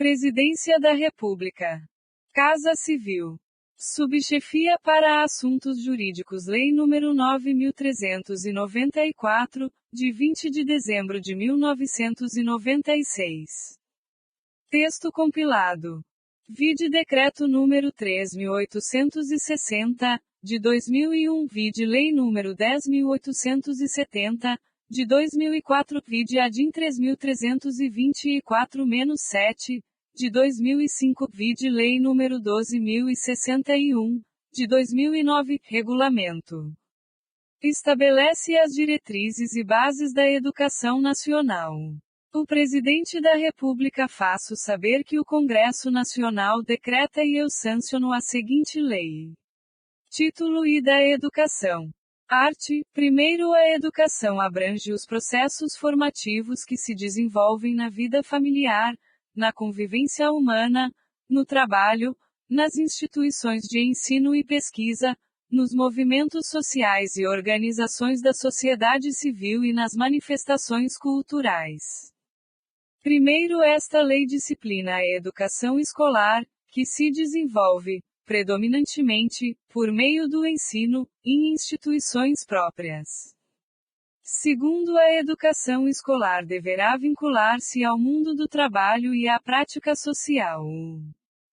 Presidência da República. Casa Civil. Subchefia para Assuntos Jurídicos Lei nº 9.394, de 20 de dezembro de 1996. Texto compilado. Vide Decreto número 3.860, de 2001. Vide Lei nº 10.870, de 2004. Vide ADIM 3.324-7, de 2005. Vide Lei nº 12.061, de 2009. Regulamento. Estabelece as diretrizes e bases da educação nacional. O Presidente da República faço saber que o Congresso Nacional decreta e eu sanciono a seguinte lei. Título I da Educação. Art. 1º. A educação abrange os processos formativos que se desenvolvem na vida familiar, na convivência humana, no trabalho, nas instituições de ensino e pesquisa, nos movimentos sociais e organizações da sociedade civil e nas manifestações culturais. Primeiro, esta lei disciplina a educação escolar, que se desenvolve, predominantemente, por meio do ensino, em instituições próprias. Segundo, a educação escolar deverá vincular-se ao mundo do trabalho e à prática social.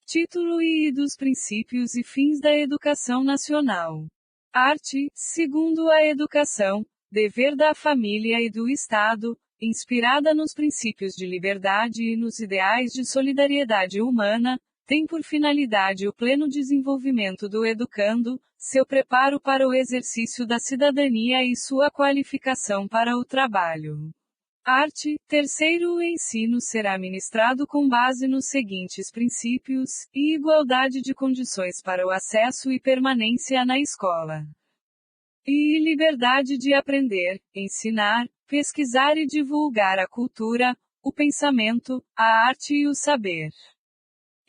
Título I dos princípios e fins da educação nacional. Art. 2º. A educação, dever da família e do Estado, inspirada nos princípios de liberdade e nos ideais de solidariedade humana, tem por finalidade o pleno desenvolvimento do educando, seu preparo para o exercício da cidadania e sua qualificação para o trabalho. Art. 3º. O ensino será ministrado com base nos seguintes princípios, e igualdade de condições para o acesso e permanência na escola. E liberdade de aprender, ensinar, pesquisar e divulgar a cultura, o pensamento, a arte e o saber.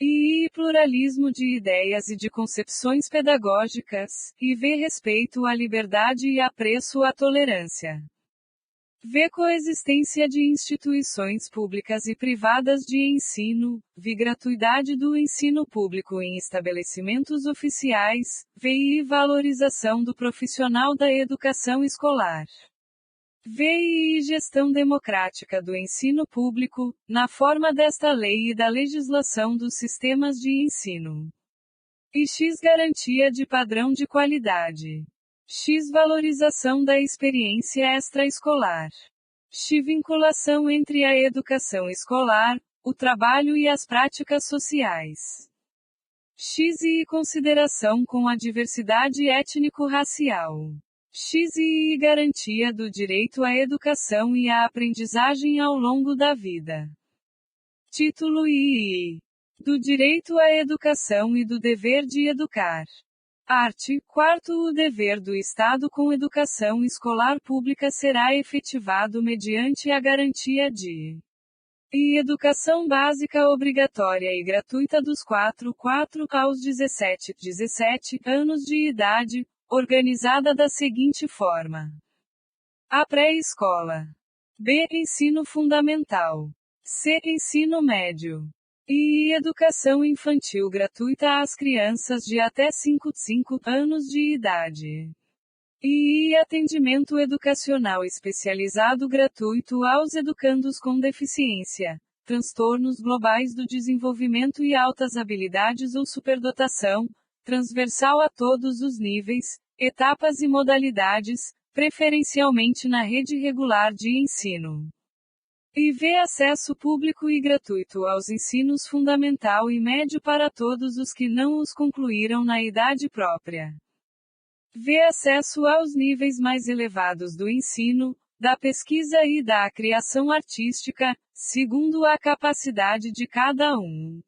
E pluralismo de ideias e de concepções pedagógicas, e respeito à liberdade e apreço à tolerância. Coexistência de instituições públicas e privadas de ensino, gratuidade do ensino público em estabelecimentos oficiais, e valorização do profissional da educação escolar. E gestão democrática do ensino público, na forma desta lei e da legislação dos sistemas de ensino. E garantia de padrão de qualidade. Valorização da experiência extraescolar. Vinculação entre a educação escolar, o trabalho e as práticas sociais. E consideração com a diversidade étnico-racial. E garantia do direito à educação e à aprendizagem ao longo da vida. Título I. Do direito à educação e do dever de educar. Art. 4º. O dever do Estado com educação escolar pública será efetivado mediante a garantia de educação básica obrigatória e gratuita dos 4 aos 17 anos de idade, organizada da seguinte forma: A. Pré-escola. B. Ensino fundamental. C. Ensino médio. E educação infantil gratuita às crianças de até 5 anos de idade. E atendimento educacional especializado gratuito aos educandos com deficiência, transtornos globais do desenvolvimento e altas habilidades ou superdotação, transversal a todos os níveis, etapas e modalidades, preferencialmente na rede regular de ensino. E acesso público e gratuito aos ensinos fundamental e médio para todos os que não os concluíram na idade própria. Acesso aos níveis mais elevados do ensino, da pesquisa e da criação artística, segundo a capacidade de cada um.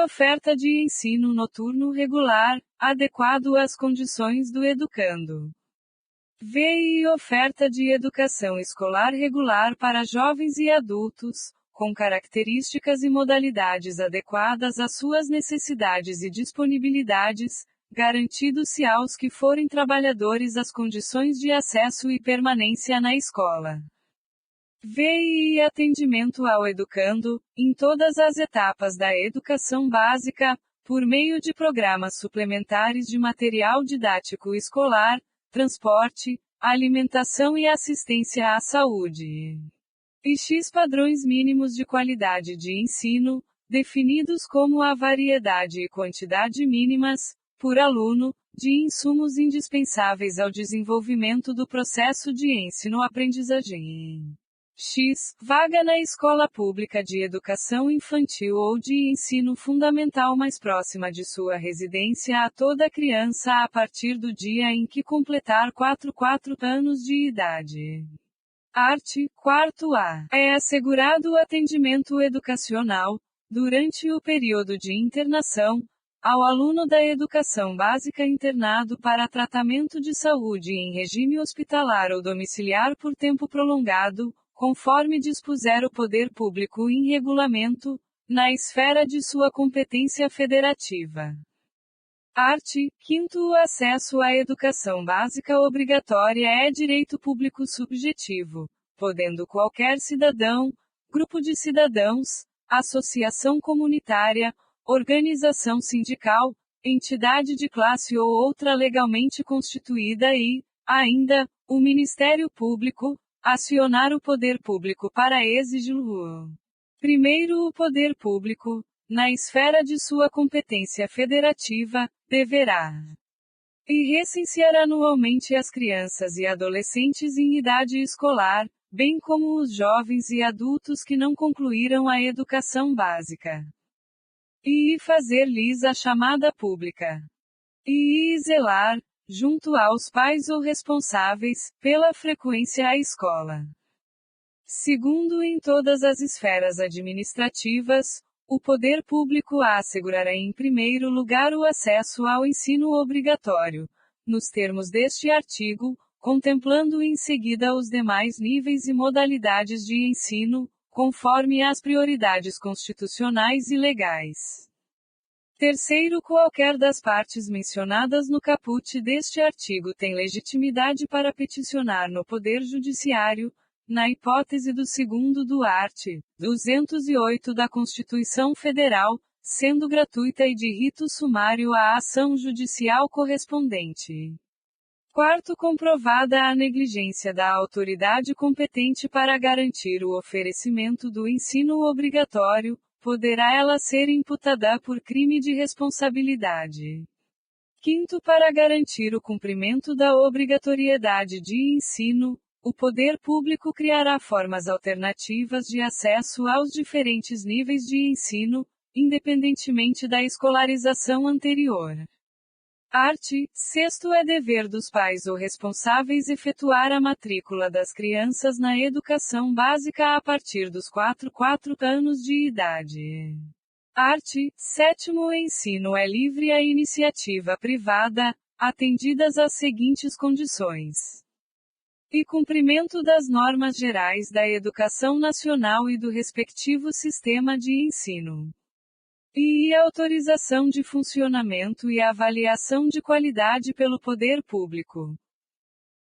Oferta de ensino noturno regular, adequado às condições do educando. E oferta de educação escolar regular para jovens e adultos, com características e modalidades adequadas às suas necessidades e disponibilidades, garantido-se aos que forem trabalhadores as condições de acesso e permanência na escola. VI atendimento ao educando, em todas as etapas da educação básica, por meio de programas suplementares de material didático escolar, transporte, alimentação e assistência à saúde. E X padrões mínimos de qualidade de ensino, definidos como a variedade e quantidade mínimas, por aluno, de insumos indispensáveis ao desenvolvimento do processo de ensino-aprendizagem. X. Vaga na escola pública de educação infantil ou de ensino fundamental mais próxima de sua residência a toda criança a partir do dia em que completar 4 anos de idade. Art. 4a. É assegurado o atendimento educacional, durante o período de internação, ao aluno da educação básica internado para tratamento de saúde em regime hospitalar ou domiciliar por tempo prolongado, conforme dispuser o poder público em regulamento, na esfera de sua competência federativa. Art. 5º. O acesso à educação básica obrigatória é direito público subjetivo, podendo qualquer cidadão, grupo de cidadãos, associação comunitária, organização sindical, entidade de classe ou outra legalmente constituída e, ainda, o Ministério Público, acionar o poder público para exigi-lo. Primeiro, o poder público, na esfera de sua competência federativa, deverá e recensear anualmente as crianças e adolescentes em idade escolar, bem como os jovens e adultos que não concluíram a educação básica. E fazer-lhes a chamada pública. E zelar, junto aos pais ou responsáveis, pela frequência à escola. Segundo, em todas as esferas administrativas, o poder público assegurará em primeiro lugar o acesso ao ensino obrigatório, nos termos deste artigo, contemplando em seguida os demais níveis e modalidades de ensino, conforme as prioridades constitucionais e legais. Terceiro, qualquer das partes mencionadas no caput deste artigo tem legitimidade para peticionar no Poder Judiciário, na hipótese do segundo do art. 208 da Constituição Federal, sendo gratuita e de rito sumário a ação judicial correspondente. Quarto, comprovada a negligência da autoridade competente para garantir o oferecimento do ensino obrigatório, poderá ela ser imputada por crime de responsabilidade. Quinto, para garantir o cumprimento da obrigatoriedade de ensino, o poder público criará formas alternativas de acesso aos diferentes níveis de ensino, independentemente da escolarização anterior. Art. 6º. É dever dos pais ou responsáveis efetuar a matrícula das crianças na educação básica a partir dos 4 anos de idade. Art. 7º. O ensino é livre à iniciativa privada, atendidas as seguintes condições: e cumprimento das normas gerais da educação nacional e do respectivo sistema de ensino. E autorização de funcionamento e avaliação de qualidade pelo poder público.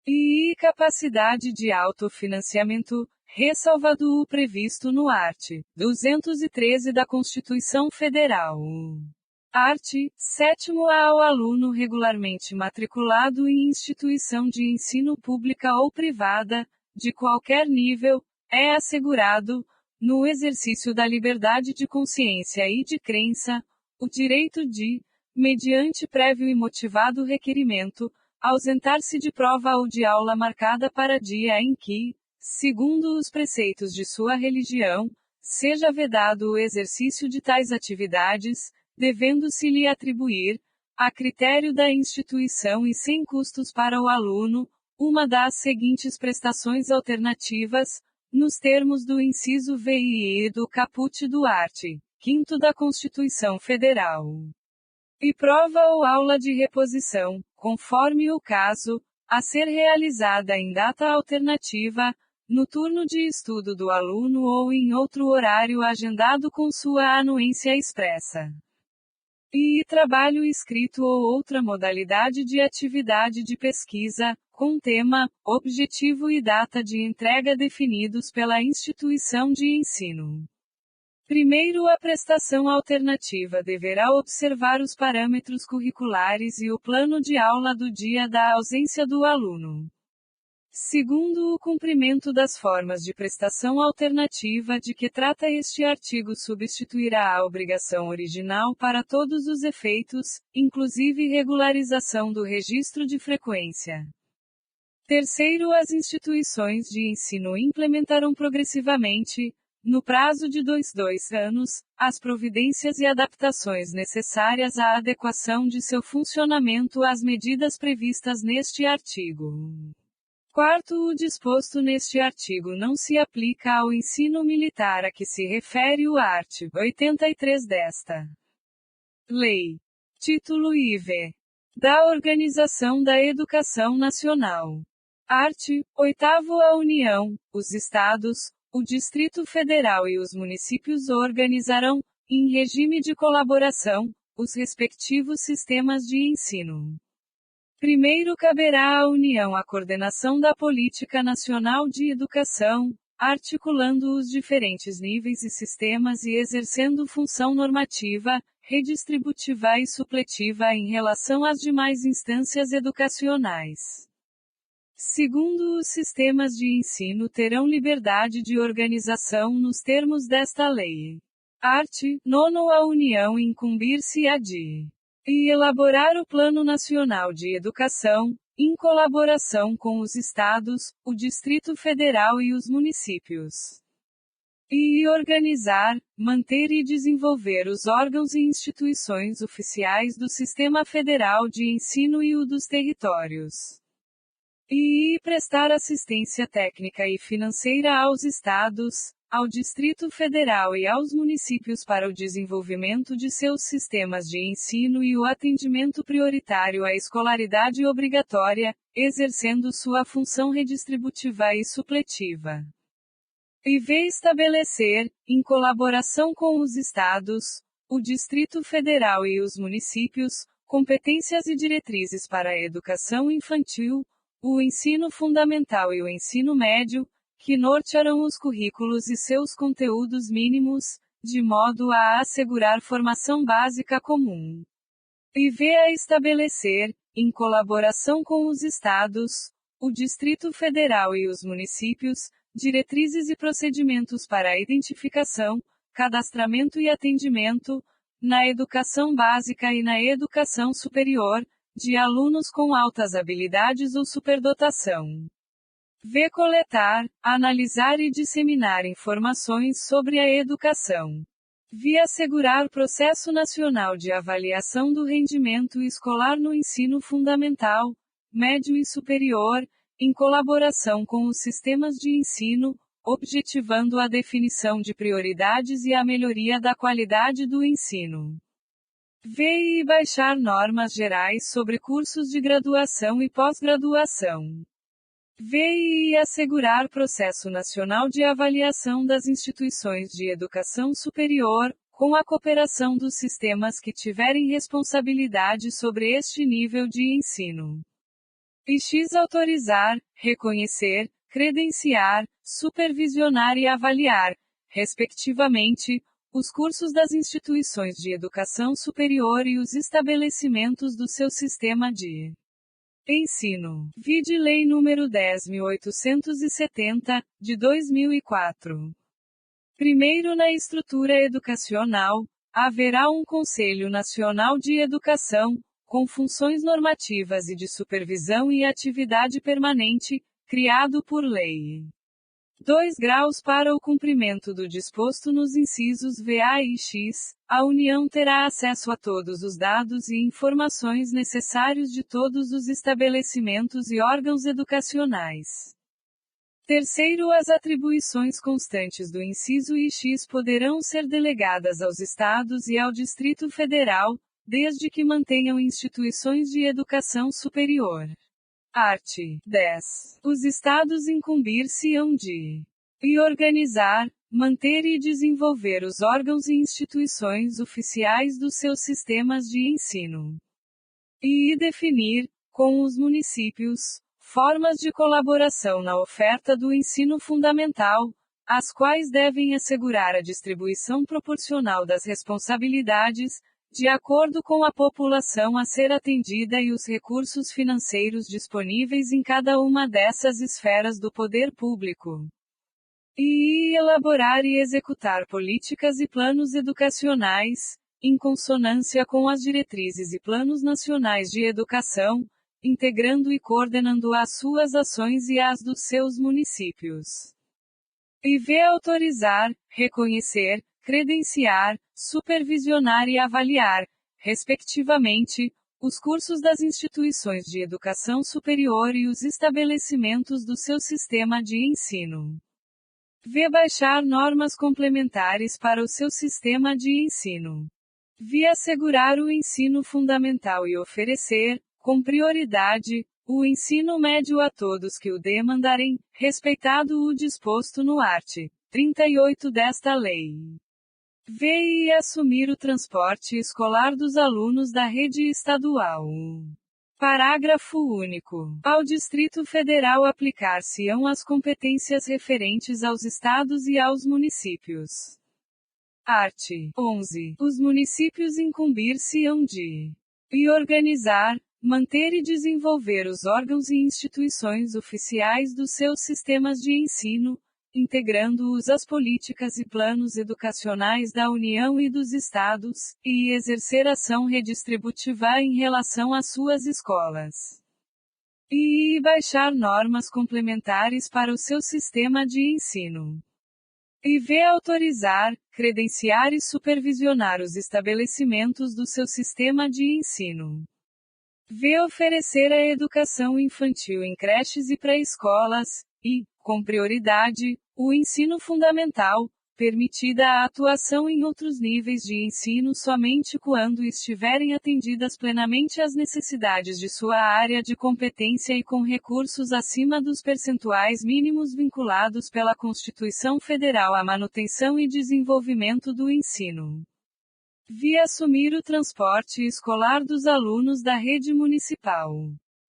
E capacidade de autofinanciamento, ressalvado o previsto no art. 213 da Constituição Federal. Art. 7º. Ao aluno regularmente matriculado em instituição de ensino pública ou privada, de qualquer nível, é assegurado, no exercício da liberdade de consciência e de crença, o direito de, mediante prévio e motivado requerimento, ausentar-se de prova ou de aula marcada para dia em que, segundo os preceitos de sua religião, seja vedado o exercício de tais atividades, devendo-se-lhe atribuir, a critério da instituição e sem custos para o aluno, uma das seguintes prestações alternativas, nos termos do inciso VIE do caput do art. 5º da Constituição Federal. E prova ou aula de reposição, conforme o caso, a ser realizada em data alternativa, no turno de estudo do aluno ou em outro horário agendado com sua anuência expressa. e trabalho escrito ou outra modalidade de atividade de pesquisa, com tema, objetivo e data de entrega definidos pela instituição de ensino. Primeiro, a prestação alternativa deverá observar os parâmetros curriculares e o plano de aula do dia da ausência do aluno. Segundo, o cumprimento das formas de prestação alternativa de que trata este artigo substituirá a obrigação original para todos os efeitos, inclusive regularização do registro de frequência. Terceiro, as instituições de ensino implementarão progressivamente, no prazo de 2 anos, as providências e adaptações necessárias à adequação de seu funcionamento às medidas previstas neste artigo. Quarto, o disposto neste artigo não se aplica ao ensino militar a que se refere o art. 83 desta Lei. Título IV. Da Organização da Educação Nacional. Art. 8º A União, os Estados, o Distrito Federal e os municípios organizarão, em regime de colaboração, os respectivos sistemas de ensino. Primeiro, caberá à União a coordenação da Política Nacional de Educação, articulando os diferentes níveis e sistemas e exercendo função normativa, redistributiva e supletiva em relação às demais instâncias educacionais. Segundo, os sistemas de ensino terão liberdade de organização nos termos desta lei. Art. 9 A União incumbir-se-á de e elaborar o Plano Nacional de Educação, em colaboração com os Estados, o Distrito Federal e os municípios. E organizar, manter e desenvolver os órgãos e instituições oficiais do Sistema Federal de Ensino e o dos territórios. E prestar assistência técnica e financeira aos Estados, ao Distrito Federal e aos municípios para o desenvolvimento de seus sistemas de ensino e o atendimento prioritário à escolaridade obrigatória, exercendo sua função redistributiva e supletiva. E estabelecer, em colaboração com os Estados, o Distrito Federal e os municípios, competências e diretrizes para a educação infantil, o ensino fundamental e o ensino médio, que nortearão os currículos e seus conteúdos mínimos, de modo a assegurar formação básica comum. E a estabelecer, em colaboração com os Estados, o Distrito Federal e os municípios, diretrizes e procedimentos para a identificação, cadastramento e atendimento, na educação básica e na educação superior, de alunos com altas habilidades ou superdotação. Coletar, analisar e disseminar informações sobre a educação. Assegurar o Processo Nacional de Avaliação do Rendimento Escolar no Ensino Fundamental, Médio e Superior, em colaboração com os sistemas de ensino, objetivando a definição de prioridades e a melhoria da qualidade do ensino. E baixar normas gerais sobre cursos de graduação e pós-graduação. E assegurar processo nacional de avaliação das instituições de educação superior, com a cooperação dos sistemas que tiverem responsabilidade sobre este nível de ensino. Autorizar, reconhecer, credenciar, supervisionar e avaliar, respectivamente, os cursos das instituições de educação superior e os estabelecimentos do seu sistema de ensino. Vide Lei nº 10.870, de 2004. Primeiro, na estrutura educacional, haverá um Conselho Nacional de Educação, com funções normativas e de supervisão e atividade permanente, criado por lei. 2 graus para o cumprimento do disposto nos incisos VA e X, a União terá acesso a todos os dados e informações necessários de todos os estabelecimentos e órgãos educacionais. Terceiro, as atribuições constantes do inciso X poderão ser delegadas aos Estados e ao Distrito Federal, desde que mantenham instituições de educação superior. Art. 10. Os Estados incumbir-se-ão de organizar, manter e desenvolver os órgãos e instituições oficiais dos seus sistemas de ensino. E definir, com os municípios, formas de colaboração na oferta do ensino fundamental, as quais devem assegurar a distribuição proporcional das responsabilidades, de acordo com a população a ser atendida e os recursos financeiros disponíveis em cada uma dessas esferas do poder público. E elaborar e executar políticas e planos educacionais, em consonância com as diretrizes e planos nacionais de educação, integrando e coordenando as suas ações e as dos seus municípios. E autorizar, reconhecer, credenciar, supervisionar e avaliar, respectivamente, os cursos das instituições de educação superior e os estabelecimentos do seu sistema de ensino. Baixar normas complementares para o seu sistema de ensino. Assegurar o ensino fundamental e oferecer, com prioridade, o ensino médio a todos que o demandarem, respeitado o disposto no art. 38 desta lei. E assumir o transporte escolar dos alunos da rede estadual. Parágrafo único. Ao Distrito Federal aplicar-se-ão as competências referentes aos estados e aos municípios. Art. 11. Os municípios incumbir-se-ão de organizar, manter e desenvolver os órgãos e instituições oficiais dos seus sistemas de ensino, integrando-os às políticas e planos educacionais da União e dos Estados, e exercer ação redistributiva em relação às suas escolas. E baixar normas complementares para o seu sistema de ensino. Autorizar, credenciar e supervisionar os estabelecimentos do seu sistema de ensino. Oferecer a educação infantil em creches e pré-escolas, e, com prioridade, o ensino fundamental, permitida a atuação em outros níveis de ensino somente quando estiverem atendidas plenamente as necessidades de sua área de competência e com recursos acima dos percentuais mínimos vinculados pela Constituição Federal à manutenção e desenvolvimento do ensino. Assumir o transporte escolar dos alunos da rede municipal.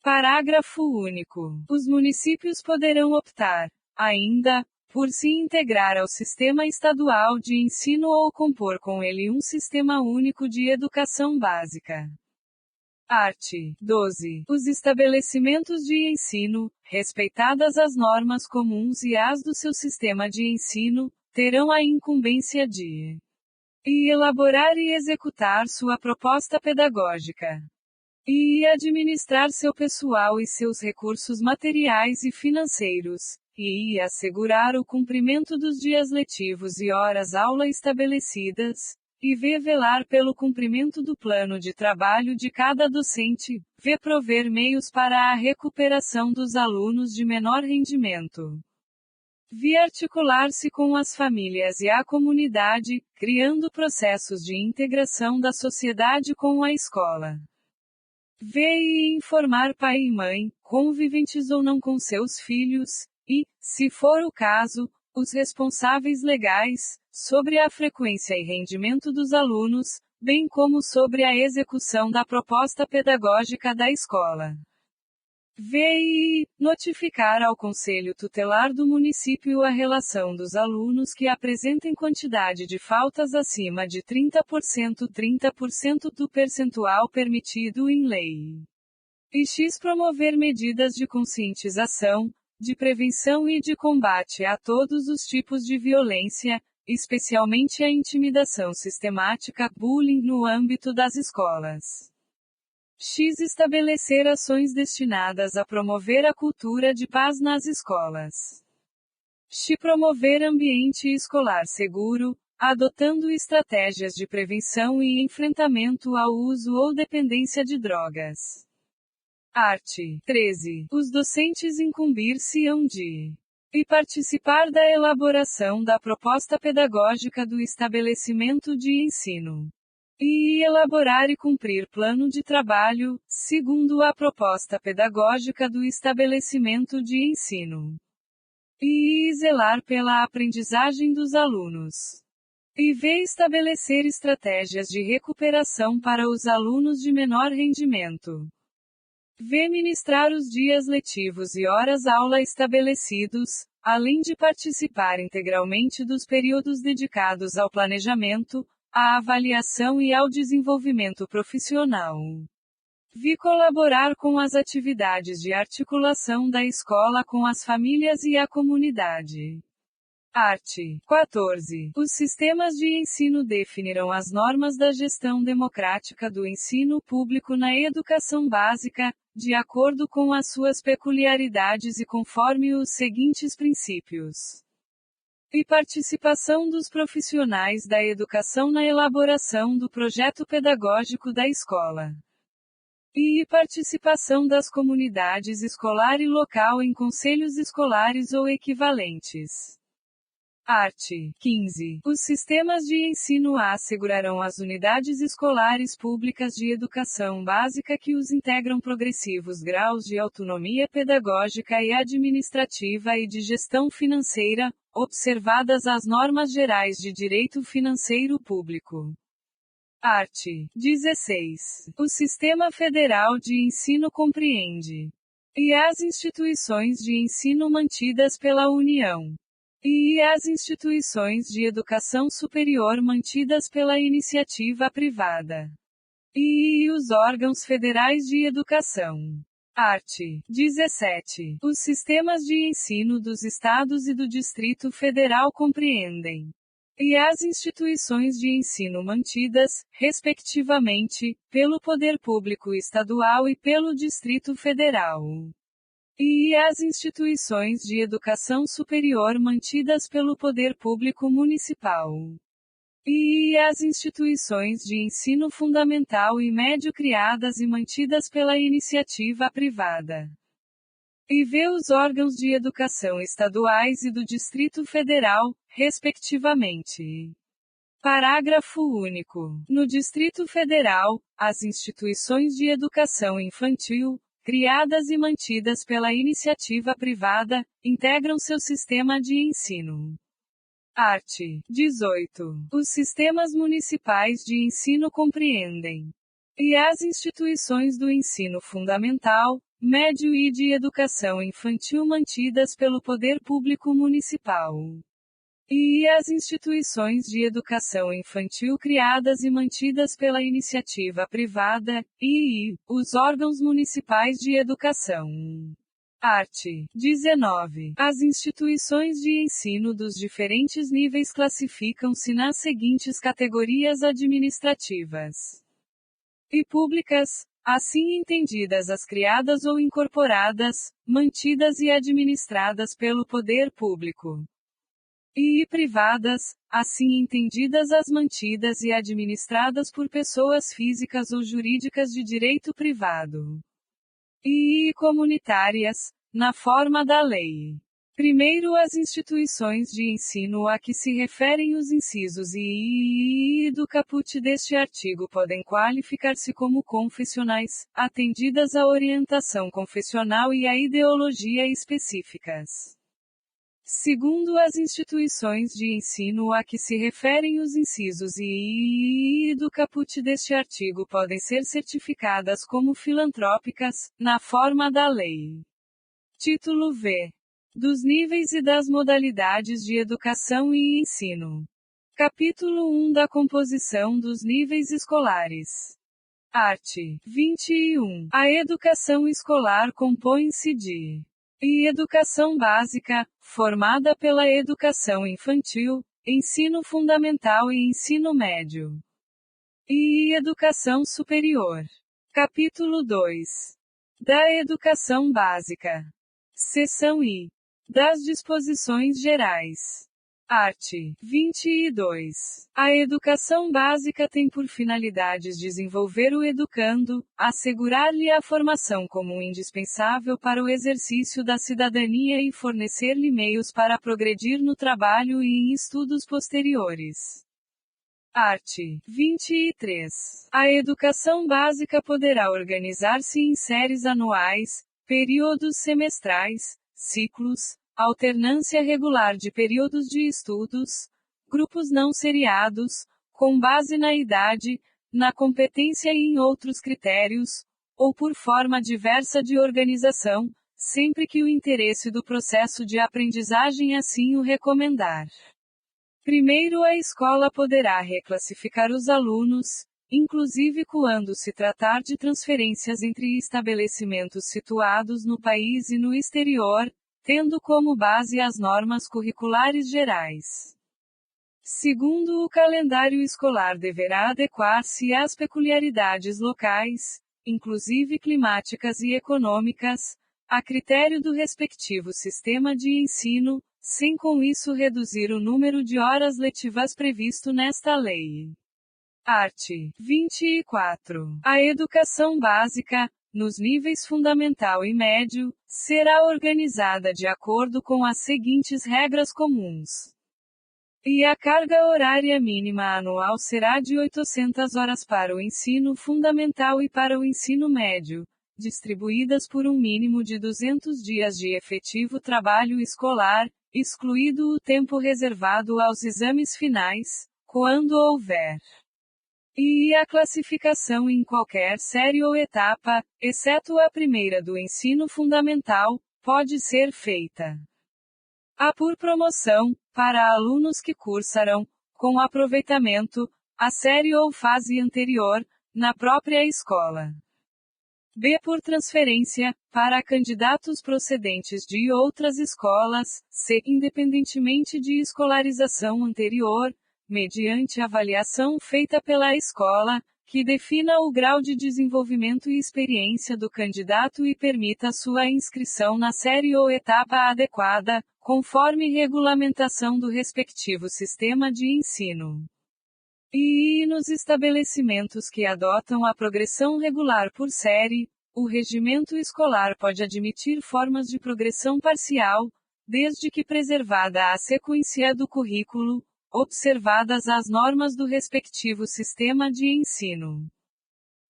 Parágrafo único. Os municípios poderão optar, ainda, por se integrar ao sistema estadual de ensino ou compor com ele um sistema único de educação básica. Art. 12. Os estabelecimentos de ensino, respeitadas as normas comuns e as do seu sistema de ensino, terão a incumbência de elaborar e executar sua proposta pedagógica. Administrar seu pessoal e seus recursos materiais e financeiros. Assegurar o cumprimento dos dias letivos e horas-aula estabelecidas. Velar pelo cumprimento do plano de trabalho de cada docente. Prover meios para a recuperação dos alunos de menor rendimento. Articular-se com as famílias e a comunidade, criando processos de integração da sociedade com a escola. E informar pai e mãe, conviventes ou não com seus filhos, e, se for o caso, os responsáveis legais, sobre a frequência e rendimento dos alunos, bem como sobre a execução da proposta pedagógica da escola. Notificar ao Conselho Tutelar do município a relação dos alunos que apresentem quantidade de faltas acima de 30% do percentual permitido em lei. Promover medidas de conscientização, de prevenção e de combate a todos os tipos de violência, especialmente a intimidação sistemática, bullying no âmbito das escolas. Estabelecer ações destinadas a promover a cultura de paz nas escolas. Promover ambiente escolar seguro, adotando estratégias de prevenção e enfrentamento ao uso ou dependência de drogas. Art. 13. Os docentes incumbir-se-ão de participar da elaboração da proposta pedagógica do estabelecimento de ensino. Elaborar e cumprir plano de trabalho, segundo a proposta pedagógica do estabelecimento de ensino. e zelar pela aprendizagem dos alunos. E v. Estabelecer estratégias de recuperação para os alunos de menor rendimento. V. Ministrar os dias letivos e horas-aula estabelecidos, além de participar integralmente dos períodos dedicados ao planejamento, à avaliação e ao desenvolvimento profissional. Vi. Colaborar com as atividades de articulação da escola com as famílias e a comunidade. Art. 14. Os sistemas de ensino definirão as normas da gestão democrática do ensino público na educação básica, de acordo com as suas peculiaridades e conforme os seguintes princípios. E participação dos profissionais da educação na elaboração do projeto pedagógico da escola. E participação das comunidades escolar e local em conselhos escolares ou equivalentes. Art. 15. Os sistemas de ensino assegurarão às unidades escolares públicas de educação básica que os integram progressivos graus de autonomia pedagógica e administrativa e de gestão financeira, observadas as normas gerais de direito financeiro público. Art. 16. O Sistema Federal de Ensino compreende e as instituições de ensino mantidas pela União e as instituições de educação superior mantidas pela iniciativa privada e os órgãos federais de educação. Art. 17. Os sistemas de ensino dos estados e do Distrito Federal compreendem e as instituições de ensino mantidas, respectivamente, pelo Poder Público Estadual e pelo Distrito Federal. E as instituições de educação superior mantidas pelo Poder Público Municipal. E as instituições de ensino fundamental e médio criadas e mantidas pela iniciativa privada. E v. Os órgãos de educação estaduais e do Distrito Federal, respectivamente. Parágrafo único. No Distrito Federal, as instituições de educação infantil, criadas e mantidas pela iniciativa privada, integram seu sistema de ensino. Art. 18. Os sistemas municipais de ensino compreendem e as instituições do ensino fundamental, médio e de educação infantil mantidas pelo Poder Público Municipal. E as instituições de educação infantil criadas e mantidas pela iniciativa privada, e os órgãos municipais de educação. Art. 19. As instituições de ensino dos diferentes níveis classificam-se nas seguintes categorias administrativas e públicas, assim entendidas as criadas ou incorporadas, mantidas e administradas pelo poder público. E privadas, assim entendidas as mantidas e administradas por pessoas físicas ou jurídicas de direito privado. E comunitárias, na forma da lei. Primeiro, as instituições de ensino a que se referem os incisos I do caput deste artigo podem qualificar-se como confessionais, atendidas a orientação confessional e a ideologia específicas. Segundo, as instituições de ensino a que se referem os incisos I do caput deste artigo podem ser certificadas como filantrópicas, na forma da lei. Título V. Dos níveis e das modalidades de educação e ensino. Capítulo 1 da composição dos níveis escolares. Art. 21. A educação escolar compõe-se de e educação básica, formada pela educação infantil, ensino fundamental e ensino médio. E educação superior. Capítulo 2. Da educação básica. Seção I. Das disposições gerais. Art. 22. A educação básica tem por finalidades desenvolver o educando, assegurar-lhe a formação comum indispensável para o exercício da cidadania e fornecer-lhe meios para progredir no trabalho e em estudos posteriores. Art. 23. A educação básica poderá organizar-se em séries anuais, períodos semestrais, ciclos, alternância regular de períodos de estudos, grupos não seriados, com base na idade, na competência e em outros critérios, ou por forma diversa de organização, sempre que o interesse do processo de aprendizagem assim o recomendar. Primeiro, a escola poderá reclassificar os alunos, inclusive quando se tratar de transferências entre estabelecimentos situados no país e no exterior, tendo como base as normas curriculares gerais. Segundo, o calendário escolar deverá adequar-se às peculiaridades locais, inclusive climáticas e econômicas, a critério do respectivo sistema de ensino, sem com isso reduzir o número de horas letivas previsto nesta lei. Art. 24. A educação básica, nos níveis fundamental e médio, será organizada de acordo com as seguintes regras comuns. E a carga horária mínima anual será de 800 horas para o ensino fundamental e para o ensino médio, distribuídas por um mínimo de 200 dias de efetivo trabalho escolar, excluído o tempo reservado aos exames finais, quando houver. E a classificação em qualquer série ou etapa, exceto a primeira do ensino fundamental, pode ser feita. A por promoção, para alunos que cursarão, com aproveitamento, a série ou fase anterior, na própria escola. B por transferência, para candidatos procedentes de outras escolas, C independentemente de escolarização anterior, mediante avaliação feita pela escola, que defina o grau de desenvolvimento e experiência do candidato e permita sua inscrição na série ou etapa adequada, conforme regulamentação do respectivo sistema de ensino. E nos estabelecimentos que adotam a progressão regular por série, o regimento escolar pode admitir formas de progressão parcial, desde que preservada a sequência do currículo, observadas as normas do respectivo sistema de ensino.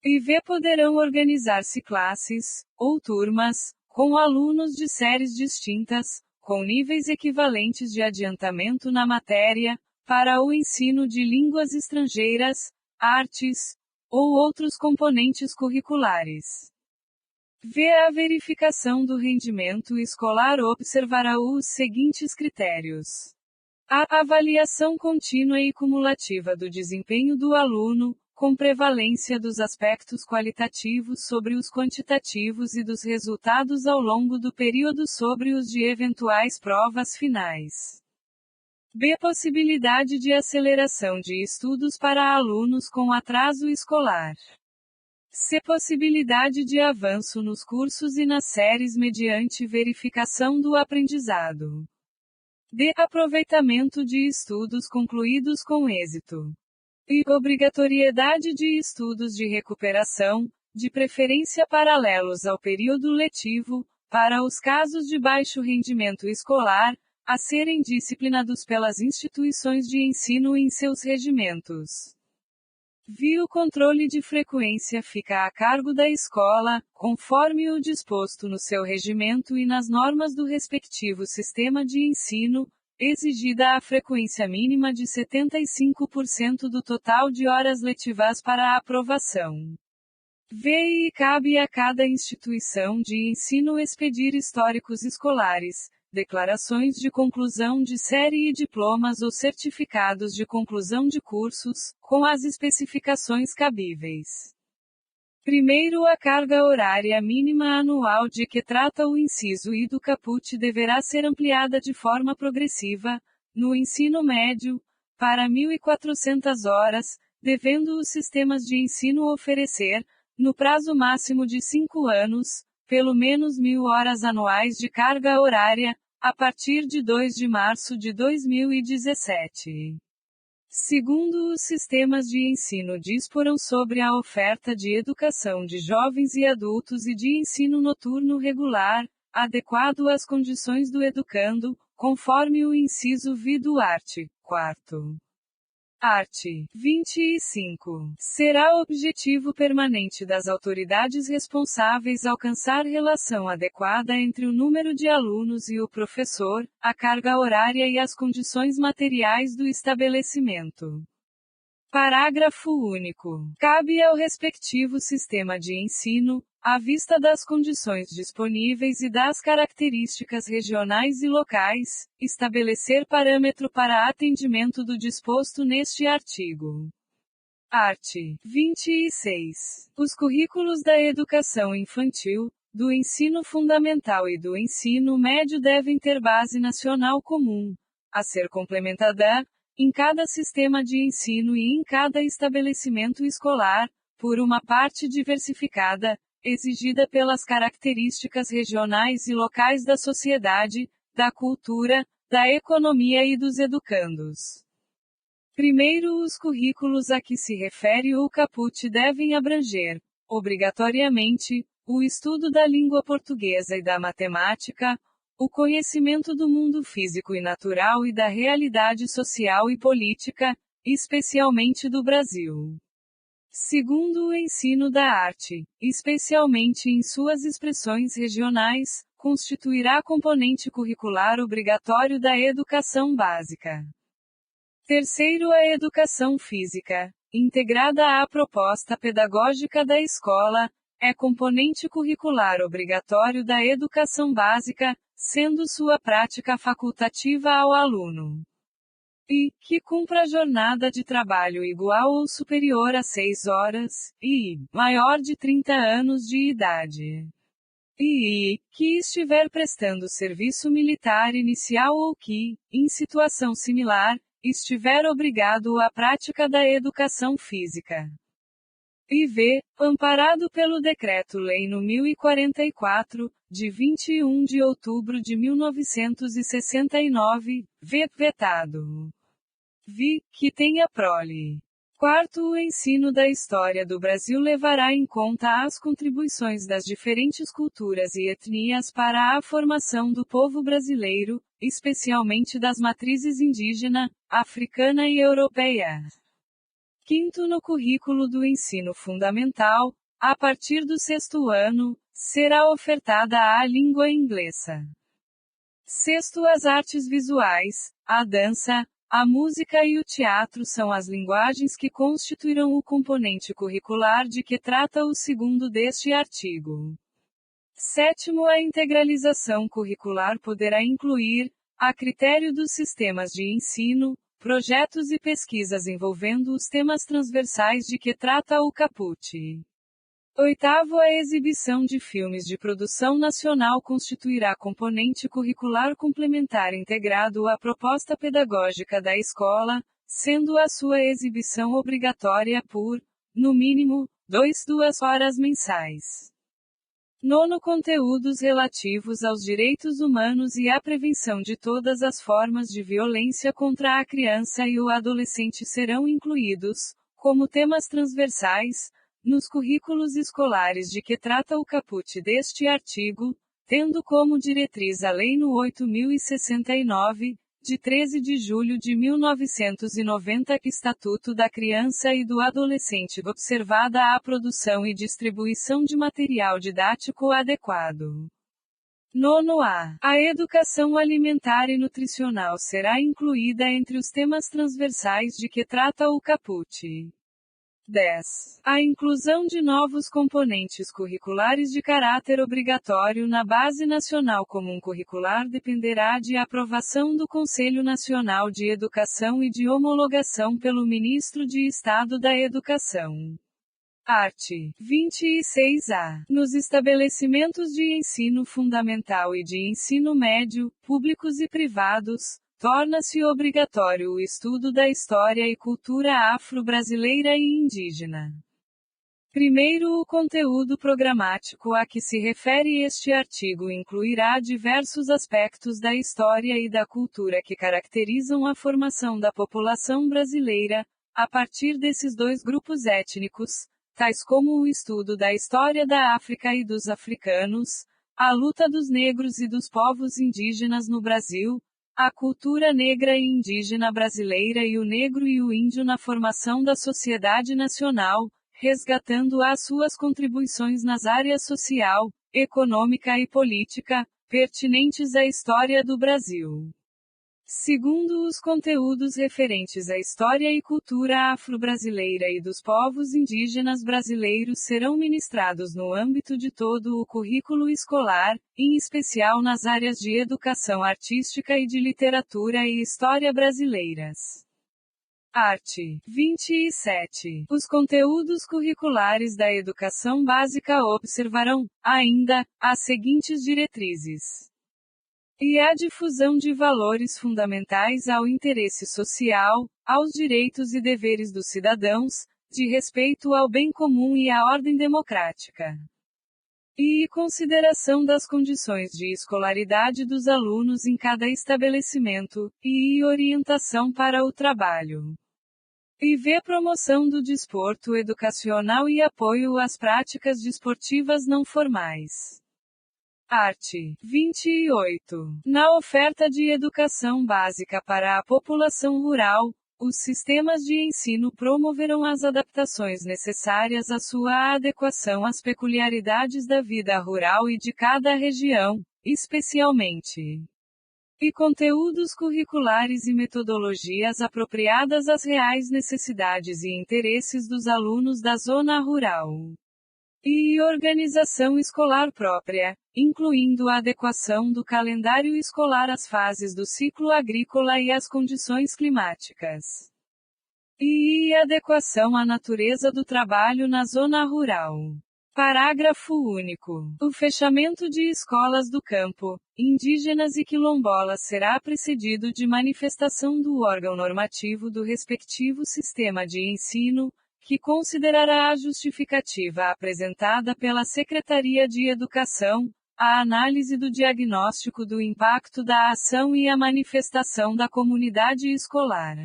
E poderão organizar-se classes, ou turmas, com alunos de séries distintas, com níveis equivalentes de adiantamento na matéria, para o ensino de línguas estrangeiras, artes, ou outros componentes curriculares. A verificação do rendimento escolar observará os seguintes critérios. A avaliação contínua e cumulativa do desempenho do aluno, com prevalência dos aspectos qualitativos sobre os quantitativos e dos resultados ao longo do período sobre os de eventuais provas finais. Possibilidade de aceleração de estudos para alunos com atraso escolar. Possibilidade de avanço nos cursos e nas séries mediante verificação do aprendizado. Aproveitamento de estudos concluídos com êxito. E obrigatoriedade de estudos de recuperação, de preferência paralelos ao período letivo, para os casos de baixo rendimento escolar, a serem disciplinados pelas instituições de ensino em seus regimentos. O controle de frequência fica a cargo da escola, conforme o disposto no seu regimento e nas normas do respectivo sistema de ensino, exigida a frequência mínima de 75% do total de horas letivas para a aprovação. E cabe a cada instituição de ensino expedir históricos escolares, declarações de conclusão de série e diplomas ou certificados de conclusão de cursos, com as especificações cabíveis. Primeiro, a carga horária mínima anual de que trata o inciso I do caput deverá ser ampliada de forma progressiva, no ensino médio, para 1.400 horas, devendo os sistemas de ensino oferecer, no prazo máximo de 5 anos, pelo menos 1.000 horas anuais de carga horária, a partir de 2 de março de 2017. Segundo, os sistemas de ensino disporão sobre a oferta de educação de jovens e adultos e de ensino noturno regular, adequado às condições do educando, conforme o inciso V do art. 4º. Art. 25. Será objetivo permanente das autoridades responsáveis alcançar relação adequada entre o número de alunos e o professor, a carga horária e as condições materiais do estabelecimento. Parágrafo único. Cabe ao respectivo sistema de ensino, à vista das condições disponíveis e das características regionais e locais, estabelecer parâmetro para atendimento do disposto neste artigo. Art. 26. Os currículos da educação infantil, do ensino fundamental e do ensino médio devem ter base nacional comum, a ser complementada, em cada sistema de ensino e em cada estabelecimento escolar, por uma parte diversificada, exigida pelas características regionais e locais da sociedade, da cultura, da economia e dos educandos. Primeiro, os currículos a que se refere o caput devem abranger, obrigatoriamente, o estudo da língua portuguesa e da matemática, o conhecimento do mundo físico e natural e da realidade social e política, especialmente do Brasil. Segundo, o ensino da arte, especialmente em suas expressões regionais, constituirá componente curricular obrigatório da educação básica. Terceiro, a educação física, integrada à proposta pedagógica da escola, é componente curricular obrigatório da educação básica, sendo sua prática facultativa ao aluno. E, que cumpra jornada de trabalho igual ou superior a 6 horas, e, maior de 30 anos de idade. E, que estiver prestando serviço militar inicial ou que, em situação similar, estiver obrigado à prática da educação física. E v. Amparado pelo Decreto-Lei nº 1044, de 21 de outubro de 1969, vetado. Vi. Que tenha prole. Quarto, o ensino da história do Brasil levará em conta as contribuições das diferentes culturas e etnias para a formação do povo brasileiro, especialmente das matrizes indígena, africana e europeia. Quinto, no currículo do ensino fundamental, a partir do 6º ano, será ofertada a língua inglesa. Sexto, as artes visuais, a dança, a música e o teatro são as linguagens que constituirão o componente curricular de que trata o segundo deste artigo. Sétimo, a integralização curricular poderá incluir, a critério dos sistemas de ensino, projetos e pesquisas envolvendo os temas transversais de que trata o caput. Oitavo, a exibição de filmes de produção nacional constituirá componente curricular complementar integrado à proposta pedagógica da escola, sendo a sua exibição obrigatória por, no mínimo, 2 horas mensais. Nono, conteúdos relativos aos direitos humanos e à prevenção de todas as formas de violência contra a criança e o adolescente serão incluídos, como temas transversais, nos currículos escolares de que trata o caput deste artigo, tendo como diretriz a Lei nº 8069, de 13 de julho de 1990, Estatuto da Criança e do Adolescente, observada a produção e distribuição de material didático adequado. Nono a educação alimentar e nutricional será incluída entre os temas transversais de que trata o caput. 10. A inclusão de novos componentes curriculares de caráter obrigatório na Base Nacional Comum Curricular dependerá de aprovação do Conselho Nacional de Educação e de homologação pelo Ministro de Estado da Educação. Art. 26-A. Nos estabelecimentos de ensino fundamental e de ensino médio, públicos e privados, torna-se obrigatório o estudo da história e cultura afro-brasileira e indígena. Primeiro, o conteúdo programático a que se refere este artigo incluirá diversos aspectos da história e da cultura que caracterizam a formação da população brasileira, a partir desses dois grupos étnicos, tais como o estudo da história da África e dos africanos, a luta dos negros e dos povos indígenas no Brasil, a cultura negra e indígena brasileira e o negro e o índio na formação da sociedade nacional, resgatando as suas contribuições nas áreas social, econômica e política, pertinentes à história do Brasil. Segundo os conteúdos referentes à história e cultura afro-brasileira e dos povos indígenas brasileiros serão ministrados no âmbito de todo o currículo escolar, em especial nas áreas de educação artística e de literatura e história brasileiras. Arte. 27. Os conteúdos curriculares da educação básica observarão, ainda, as seguintes diretrizes. E a difusão de valores fundamentais ao interesse social, aos direitos e deveres dos cidadãos, de respeito ao bem comum e à ordem democrática. E consideração das condições de escolaridade dos alunos em cada estabelecimento, e orientação para o trabalho. E promoção do desporto educacional e apoio às práticas desportivas não formais. Arte. 28. Na oferta de educação básica para a população rural, os sistemas de ensino promoverão as adaptações necessárias à sua adequação às peculiaridades da vida rural e de cada região, especialmente. E conteúdos curriculares e metodologias apropriadas às reais necessidades e interesses dos alunos da zona rural. E organização escolar própria, incluindo a adequação do calendário escolar às fases do ciclo agrícola e às condições climáticas. E adequação à natureza do trabalho na zona rural. Parágrafo único. O fechamento de escolas do campo, indígenas e quilombolas será precedido de manifestação do órgão normativo do respectivo sistema de ensino, que considerará a justificativa apresentada pela Secretaria de Educação, a análise do diagnóstico do impacto da ação e a manifestação da comunidade escolar.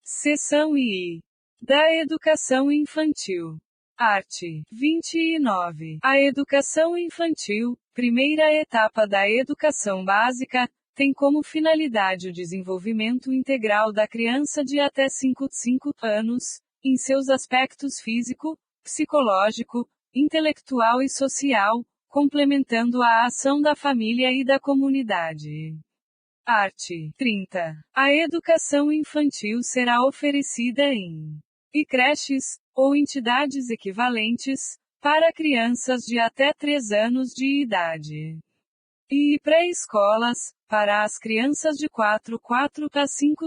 Seção I. Da Educação Infantil. Arte. 29. A educação infantil, primeira etapa da educação básica, tem como finalidade o desenvolvimento integral da criança de até 5 anos, em seus aspectos físico, psicológico, intelectual e social, complementando a ação da família e da comunidade. Arte. 30. A educação infantil será oferecida em creches, ou entidades equivalentes, para crianças de até 3 anos de idade. E pré-escolas, para as crianças de 4 a 5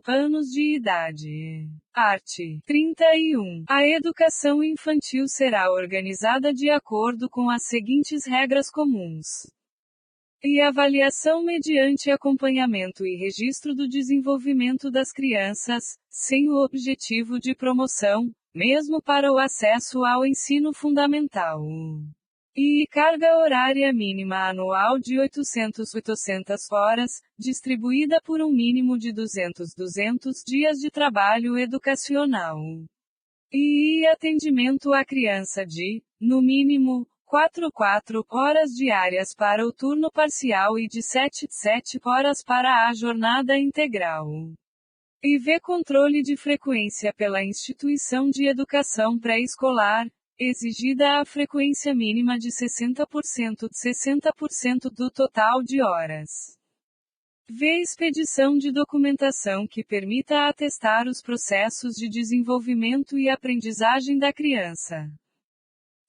anos de idade. Arte. 31. A educação infantil será organizada de acordo com as seguintes regras comuns. E avaliação mediante acompanhamento e registro do desenvolvimento das crianças, sem o objetivo de promoção, mesmo para o acesso ao ensino fundamental. E carga horária mínima anual de 800 horas, distribuída por um mínimo de 200 dias de trabalho educacional. E atendimento à criança de, no mínimo, 4 horas diárias para o turno parcial e de 7 horas para a jornada integral. E controle de frequência pela instituição de educação pré-escolar, exigida a frequência mínima de 60% do total de horas. Expedição de documentação que permita atestar os processos de desenvolvimento e aprendizagem da criança.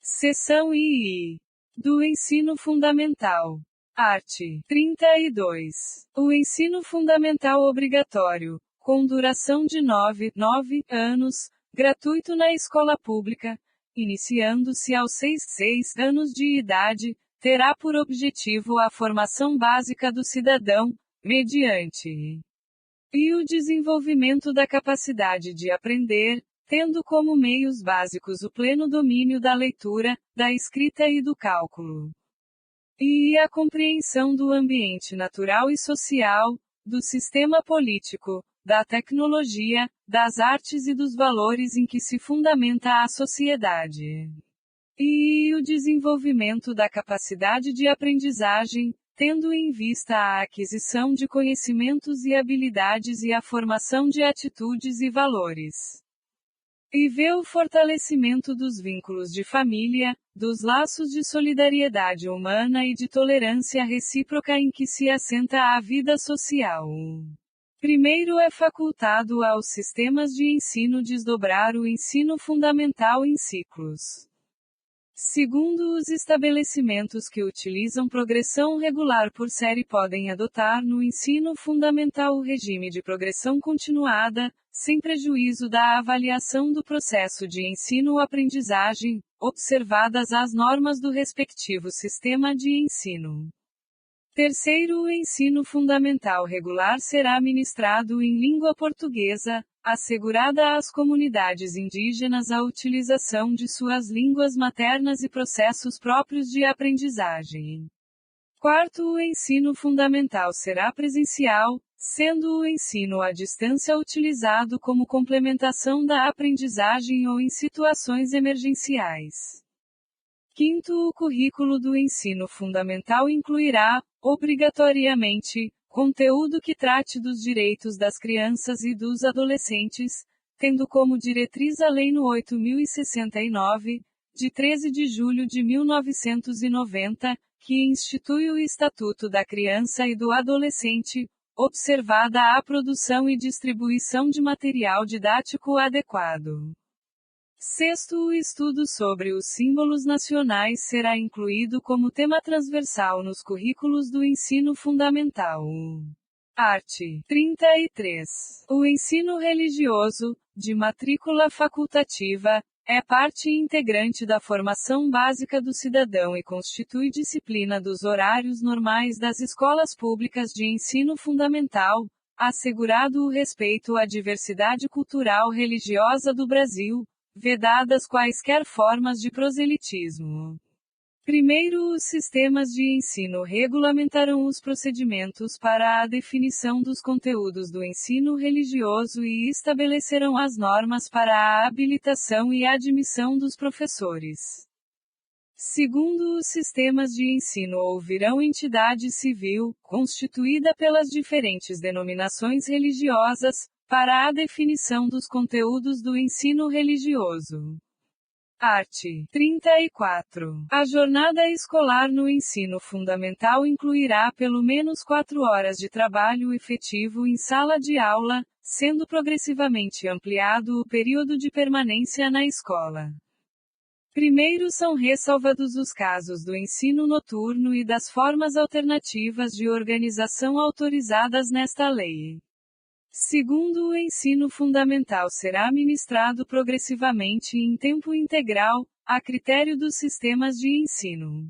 Seção II. Do ensino fundamental. Arte. 32. O ensino fundamental obrigatório, com duração de 9 anos, gratuito na escola pública, iniciando-se aos 6 anos de idade, terá por objetivo a formação básica do cidadão, mediante e o desenvolvimento da capacidade de aprender, tendo como meios básicos o pleno domínio da leitura, da escrita e do cálculo. E a compreensão do ambiente natural e social, do sistema político, da tecnologia, das artes e dos valores em que se fundamenta a sociedade. E o desenvolvimento da capacidade de aprendizagem, tendo em vista a aquisição de conhecimentos e habilidades e a formação de atitudes e valores. E vê o fortalecimento dos vínculos de família, dos laços de solidariedade humana e de tolerância recíproca em que se assenta a vida social. Primeiro é facultado aos sistemas de ensino desdobrar o ensino fundamental em ciclos. Segundo, os estabelecimentos que utilizam progressão regular por série podem adotar no ensino fundamental o regime de progressão continuada, sem prejuízo da avaliação do processo de ensino-aprendizagem, observadas as normas do respectivo sistema de ensino. Terceiro, o ensino fundamental regular será ministrado em língua portuguesa, assegurada às comunidades indígenas a utilização de suas línguas maternas e processos próprios de aprendizagem. Quarto, o ensino fundamental será presencial, sendo o ensino à distância utilizado como complementação da aprendizagem ou em situações emergenciais. Quinto, o currículo do ensino fundamental incluirá, obrigatoriamente, conteúdo que trate dos direitos das crianças e dos adolescentes, tendo como diretriz a Lei nº 8069, de 13 de julho de 1990, que institui o Estatuto da Criança e do Adolescente, observada a produção e distribuição de material didático adequado. Sexto, o estudo sobre os símbolos nacionais será incluído como tema transversal nos currículos do ensino fundamental. Arte. 33. O ensino religioso, de matrícula facultativa, é parte integrante da formação básica do cidadão e constitui disciplina dos horários normais das escolas públicas de ensino fundamental, assegurado o respeito à diversidade cultural religiosa do Brasil, vedadas quaisquer formas de proselitismo. Primeiro, os sistemas de ensino regulamentarão os procedimentos para a definição dos conteúdos do ensino religioso e estabelecerão as normas para a habilitação e admissão dos professores. Segundo, os sistemas de ensino ouvirão entidade civil, constituída pelas diferentes denominações religiosas, para a definição dos conteúdos do ensino religioso. Arte. 34. A jornada escolar no ensino fundamental incluirá pelo menos 4 horas de trabalho efetivo em sala de aula, sendo progressivamente ampliado o período de permanência na escola. Primeiro são ressalvados os casos do ensino noturno e das formas alternativas de organização autorizadas nesta lei. Segundo, o ensino fundamental será ministrado progressivamente em tempo integral, a critério dos sistemas de ensino.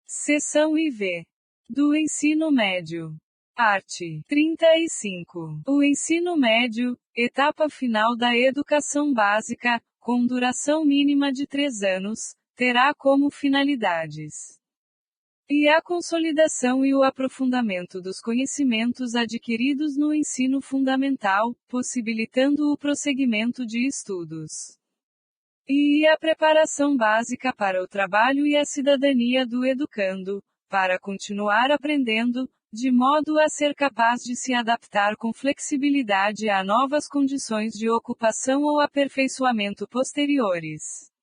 Seção IV. Do ensino médio. Arte. 35. O ensino médio, etapa final da educação básica, com duração mínima de 3 anos, terá como finalidades e a consolidação e o aprofundamento dos conhecimentos adquiridos no ensino fundamental, possibilitando o prosseguimento de estudos. E a preparação básica para o trabalho e a cidadania do educando, para continuar aprendendo, de modo a ser capaz de se adaptar com flexibilidade a novas condições de ocupação ou aperfeiçoamento posteriores.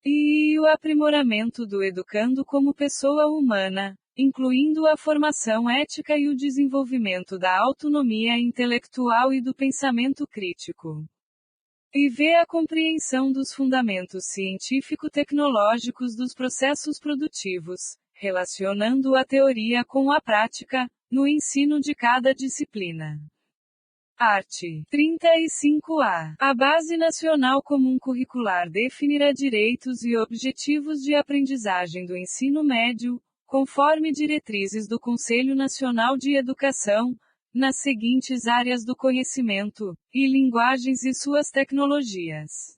E o aprimoramento do educando como pessoa humana, incluindo a formação ética e o desenvolvimento da autonomia intelectual e do pensamento crítico. E vê a compreensão dos fundamentos científico-tecnológicos dos processos produtivos, relacionando a teoria com a prática, no ensino de cada disciplina. Arte. 35A. A Base Nacional Comum Curricular definirá direitos e objetivos de aprendizagem do ensino médio, conforme diretrizes do Conselho Nacional de Educação, nas seguintes áreas do conhecimento, e linguagens e suas tecnologias.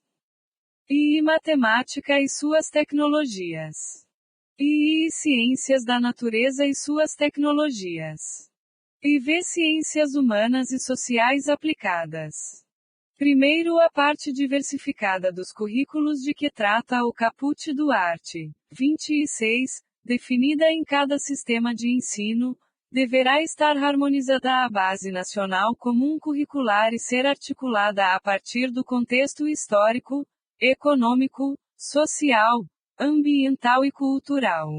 E matemática e suas tecnologias. E ciências da natureza e suas tecnologias. E vê ciências humanas e sociais aplicadas. Primeiro, a parte diversificada dos currículos de que trata o caput do Arte. 26, definida em cada sistema de ensino, deverá estar harmonizada à Base Nacional Comum Curricular e ser articulada a partir do contexto histórico, econômico, social, ambiental e cultural.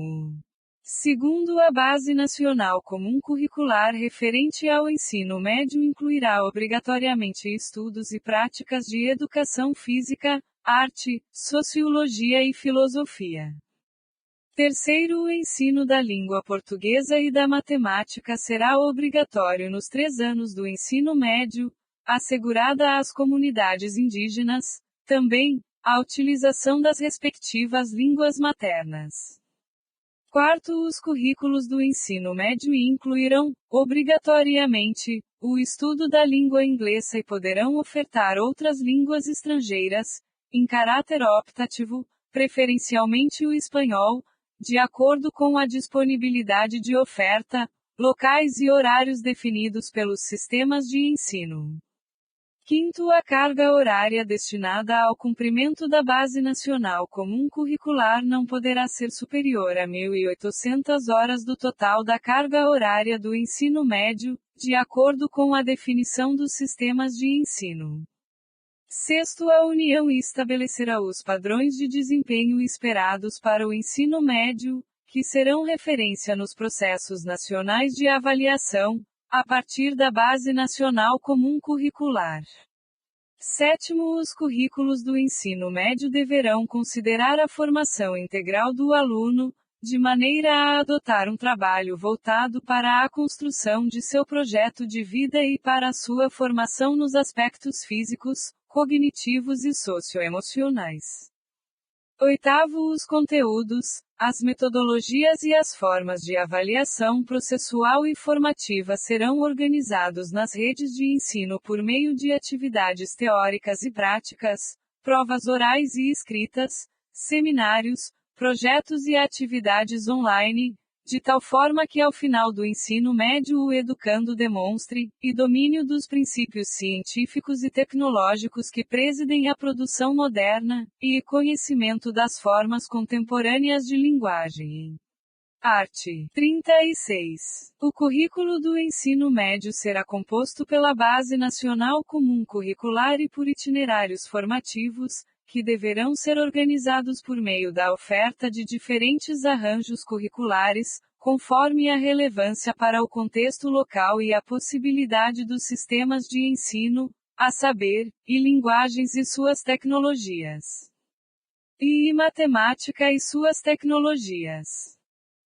Segundo a Base Nacional Comum Curricular referente ao ensino médio incluirá obrigatoriamente estudos e práticas de educação física, arte, sociologia e filosofia. Terceiro, o ensino da língua portuguesa e da matemática será obrigatório nos 3 anos do ensino médio, assegurada às comunidades indígenas, também, a utilização das respectivas línguas maternas. Quarto, os currículos do ensino médio incluirão, obrigatoriamente, o estudo da língua inglesa e poderão ofertar outras línguas estrangeiras, em caráter optativo, preferencialmente o espanhol, de acordo com a disponibilidade de oferta, locais e horários definidos pelos sistemas de ensino. Quinto, a carga horária destinada ao cumprimento da Base Nacional Comum Curricular não poderá ser superior a 1.800 horas do total da carga horária do ensino médio, de acordo com a definição dos sistemas de ensino. Sexto, a União estabelecerá os padrões de desempenho esperados para o ensino médio, que serão referência nos processos nacionais de avaliação, a partir da Base Nacional Comum Curricular. Sétimo, os currículos do ensino médio deverão considerar a formação integral do aluno, de maneira a adotar um trabalho voltado para a construção de seu projeto de vida e para a sua formação nos aspectos físicos, cognitivos e socioemocionais. Oitavo, os conteúdos, as metodologias e as formas de avaliação processual e formativa serão organizados nas redes de ensino por meio de atividades teóricas e práticas, provas orais e escritas, seminários, projetos e atividades online, de tal forma que ao final do ensino médio o educando demonstre, e domínio dos princípios científicos e tecnológicos que presidem a produção moderna, e conhecimento das formas contemporâneas de linguagem. Arte. 36. O currículo do ensino médio será composto pela Base Nacional Comum Curricular e por itinerários formativos, que deverão ser organizados por meio da oferta de diferentes arranjos curriculares, conforme a relevância para o contexto local e a possibilidade dos sistemas de ensino, a saber, e linguagens e suas tecnologias. E matemática e suas tecnologias.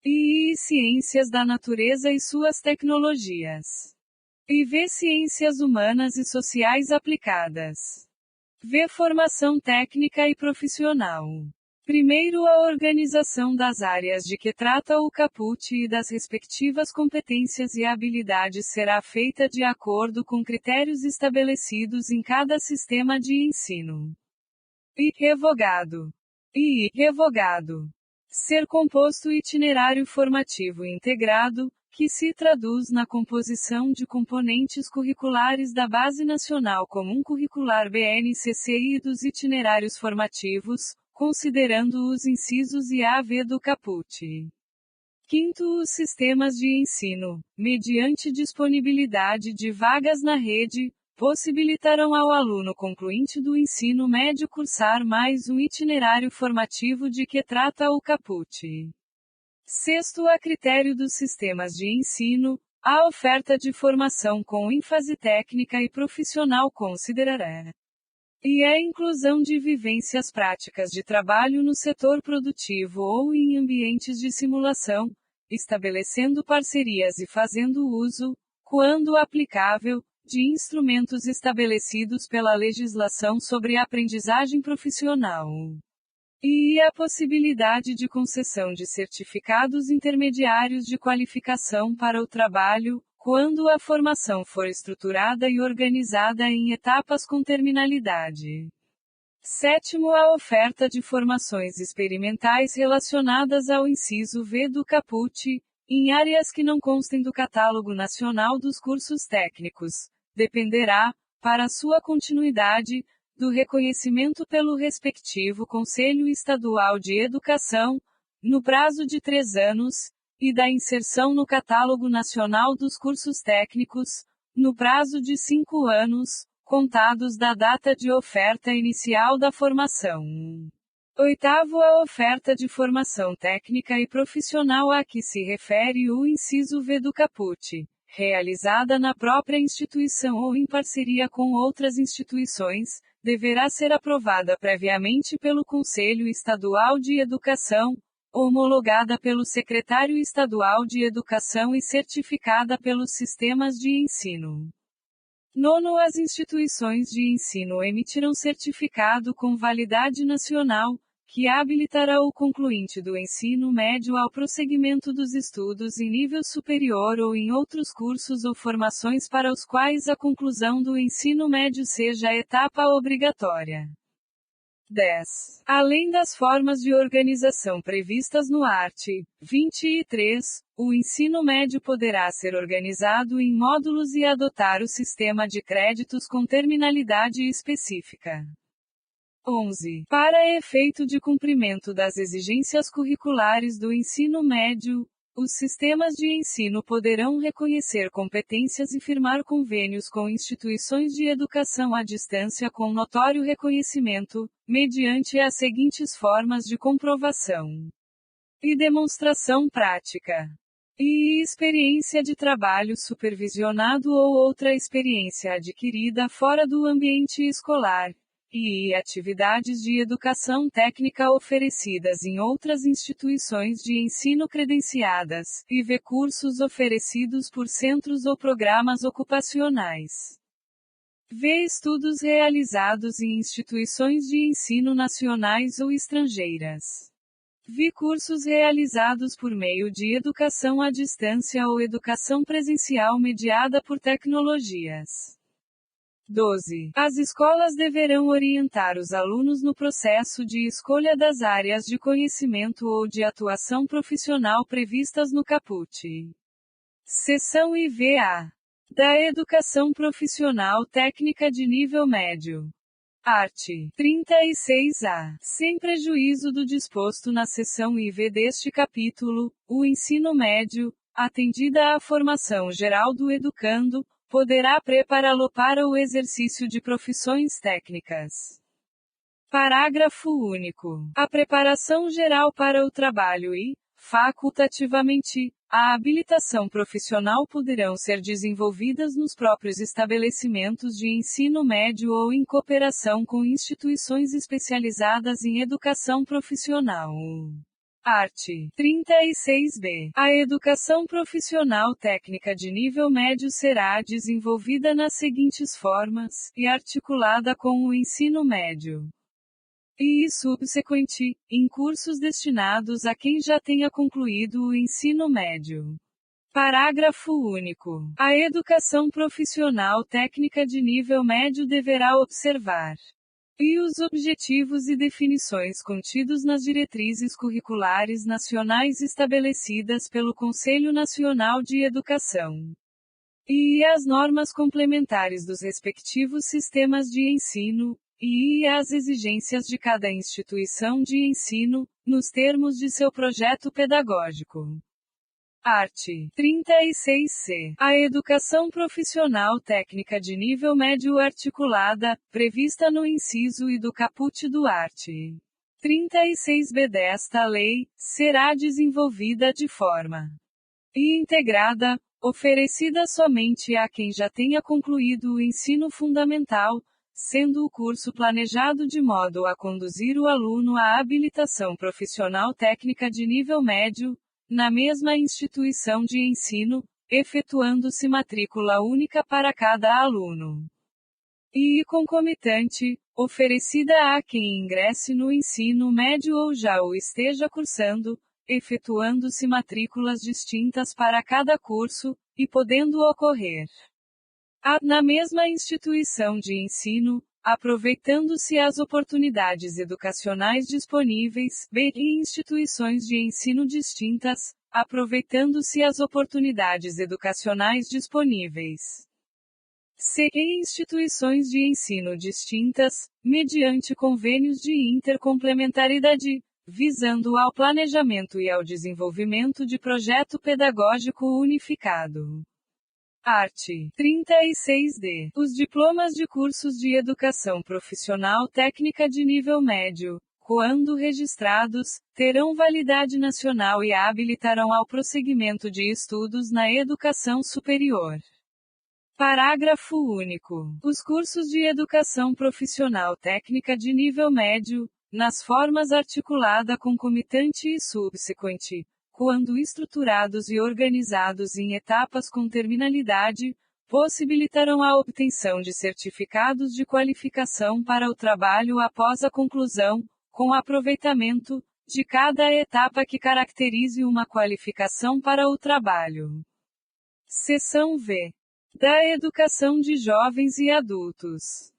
E ciências da natureza e suas tecnologias. E ciências humanas e sociais aplicadas. Formação técnica e profissional. Primeiro, a organização das áreas de que trata o caput e das respectivas competências e habilidades será feita de acordo com critérios estabelecidos em cada sistema de ensino. E revogado. Ser composto itinerário formativo integrado, que se traduz na composição de componentes curriculares da Base Nacional Comum Curricular BNCC e dos itinerários formativos, considerando os incisos I a V do caput. Quinto, os sistemas de ensino, mediante disponibilidade de vagas na rede, possibilitarão ao aluno concluinte do ensino médio cursar mais um itinerário formativo de que trata o caput. Sexto, a critério dos sistemas de ensino, a oferta de formação com ênfase técnica e profissional considerará e a inclusão de vivências práticas de trabalho no setor produtivo ou em ambientes de simulação, estabelecendo parcerias e fazendo uso, quando aplicável, de instrumentos estabelecidos pela legislação sobre aprendizagem profissional. E a possibilidade de concessão de certificados intermediários de qualificação para o trabalho, quando a formação for estruturada e organizada em etapas com terminalidade. Sétimo, a oferta de formações experimentais relacionadas ao inciso V do caput, em áreas que não constem do Catálogo Nacional dos Cursos Técnicos, dependerá, para sua continuidade, do reconhecimento pelo respectivo Conselho Estadual de Educação, no prazo de 3 anos, e da inserção no Catálogo Nacional dos Cursos Técnicos, no prazo de 5 anos, contados da data de oferta inicial da formação. Oitavo, a oferta de formação técnica e profissional a que se refere o inciso V do caput, realizada na própria instituição ou em parceria com outras instituições, deverá ser aprovada previamente pelo Conselho Estadual de Educação, homologada pelo Secretário Estadual de Educação e certificada pelos sistemas de ensino. Nono, as instituições de ensino emitirão certificado com validade nacional, que habilitará o concluinte do ensino médio ao prosseguimento dos estudos em nível superior ou em outros cursos ou formações para os quais a conclusão do ensino médio seja etapa obrigatória. 10. Além das formas de organização previstas no art. 23, o ensino médio poderá ser organizado em módulos e adotar o sistema de créditos com terminalidade específica. 11. Para efeito de cumprimento das exigências curriculares do ensino médio, os sistemas de ensino poderão reconhecer competências e firmar convênios com instituições de educação à distância com notório reconhecimento, mediante as seguintes formas de comprovação e demonstração prática, e experiência de trabalho supervisionado ou outra experiência adquirida fora do ambiente escolar, e atividades de educação técnica oferecidas em outras instituições de ensino credenciadas, e cursos oferecidos por centros ou programas ocupacionais. Estudos realizados em instituições de ensino nacionais ou estrangeiras. Cursos realizados por meio de educação à distância ou educação presencial mediada por tecnologias. 12. As escolas deverão orientar os alunos no processo de escolha das áreas de conhecimento ou de atuação profissional previstas no caput. Seção IVA. Da Educação Profissional Técnica de Nível Médio. Art. 36A. Sem prejuízo do disposto na seção IV deste capítulo, o ensino médio, atendida à formação geral do educando, poderá prepará-lo para o exercício de profissões técnicas. Parágrafo único. A preparação geral para o trabalho e, facultativamente, a habilitação profissional poderão ser desenvolvidas nos próprios estabelecimentos de ensino médio ou em cooperação com instituições especializadas em educação profissional. Art. 36b. A educação profissional técnica de nível médio será desenvolvida nas seguintes formas, e articulada com o ensino médio e subsequente, em cursos destinados a quem já tenha concluído o ensino médio. Parágrafo único. A educação profissional técnica de nível médio deverá observar e os objetivos e definições contidos nas diretrizes curriculares nacionais estabelecidas pelo Conselho Nacional de Educação e as normas complementares dos respectivos sistemas de ensino, e as exigências de cada instituição de ensino, nos termos de seu projeto pedagógico. Art. 36c. A educação profissional técnica de nível médio articulada, prevista no inciso I do caput do art. 36b desta lei, será desenvolvida de forma integrada, oferecida somente a quem já tenha concluído o ensino fundamental, sendo o curso planejado de modo a conduzir o aluno à habilitação profissional técnica de nível médio, na mesma instituição de ensino, efetuando-se matrícula única para cada aluno. E concomitante, oferecida a quem ingresse no ensino médio ou já o esteja cursando, efetuando-se matrículas distintas para cada curso, e podendo ocorrer na mesma instituição de ensino, aproveitando-se as oportunidades educacionais disponíveis, em instituições de ensino distintas, aproveitando-se as oportunidades educacionais disponíveis. Em instituições de ensino distintas, mediante convênios de intercomplementaridade, visando ao planejamento e ao desenvolvimento de projeto pedagógico unificado. Art. 36d. Os diplomas de cursos de educação profissional técnica de nível médio, quando registrados, terão validade nacional e habilitarão ao prosseguimento de estudos na educação superior. Parágrafo único. Os cursos de educação profissional técnica de nível médio, nas formas articulada, concomitante e subsequente, quando estruturados e organizados em etapas com terminalidade, possibilitarão a obtenção de certificados de qualificação para o trabalho após a conclusão, com aproveitamento, de cada etapa que caracterize uma qualificação para o trabalho. Seção V. Da educação de jovens e adultos.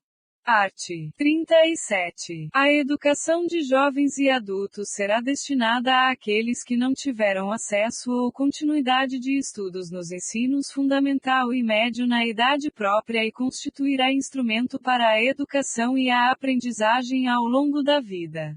Art. 37. A educação de jovens e adultos será destinada àqueles que não tiveram acesso ou continuidade de estudos nos ensinos fundamental e médio na idade própria e constituirá instrumento para a educação e a aprendizagem ao longo da vida.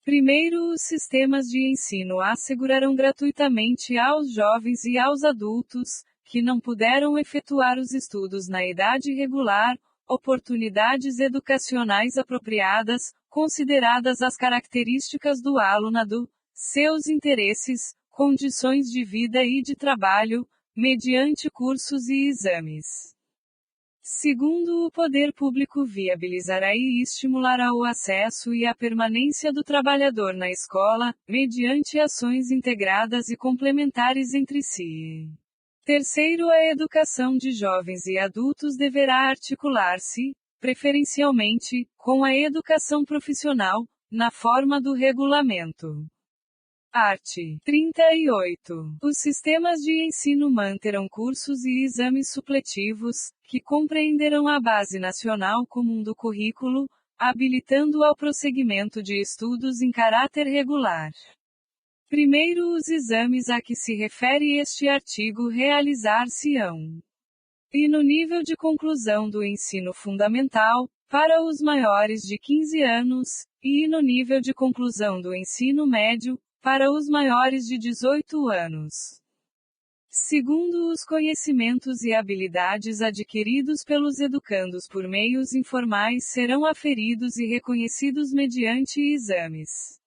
Primeiro, os sistemas de ensino assegurarão gratuitamente aos jovens e aos adultos, que não puderam efetuar os estudos na idade regular, oportunidades educacionais apropriadas, consideradas as características do alunado, seus interesses, condições de vida e de trabalho, mediante cursos e exames. Segundo, o poder público viabilizará e estimulará o acesso e a permanência do trabalhador na escola, mediante ações integradas e complementares entre si. Terceiro, a educação de jovens e adultos deverá articular-se, preferencialmente, com a educação profissional, na forma do regulamento. Art. 38. Os sistemas de ensino manterão cursos e exames supletivos, que compreenderão a base nacional comum do currículo, habilitando ao prosseguimento de estudos em caráter regular. Primeiro, os exames a que se refere este artigo realizar-se-ão. E no nível de conclusão do ensino fundamental, para os maiores de 15 anos, e no nível de conclusão do ensino médio, para os maiores de 18 anos. Segundo, os conhecimentos e habilidades adquiridos pelos educandos por meios informais serão aferidos e reconhecidos mediante exames.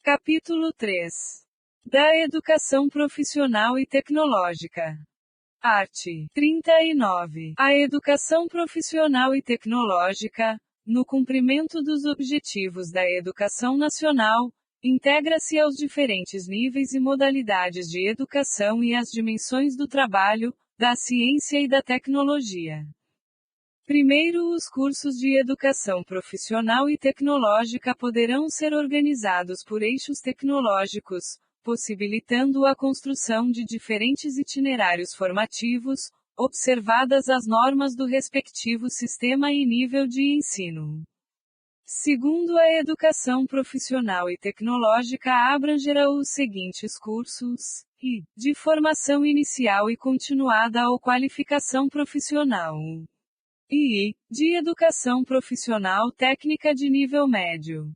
Capítulo 3. Da educação profissional e tecnológica. Art. 39. A educação profissional e tecnológica, no cumprimento dos objetivos da educação nacional, integra-se aos diferentes níveis e modalidades de educação e às dimensões do trabalho, da ciência e da tecnologia. Primeiro, os cursos de educação profissional e tecnológica poderão ser organizados por eixos tecnológicos, possibilitando a construção de diferentes itinerários formativos, observadas as normas do respectivo sistema e nível de ensino. Segundo, a educação profissional e tecnológica abrangerá os seguintes cursos: I. De formação inicial e continuada ou qualificação profissional. II. De educação profissional técnica de nível médio.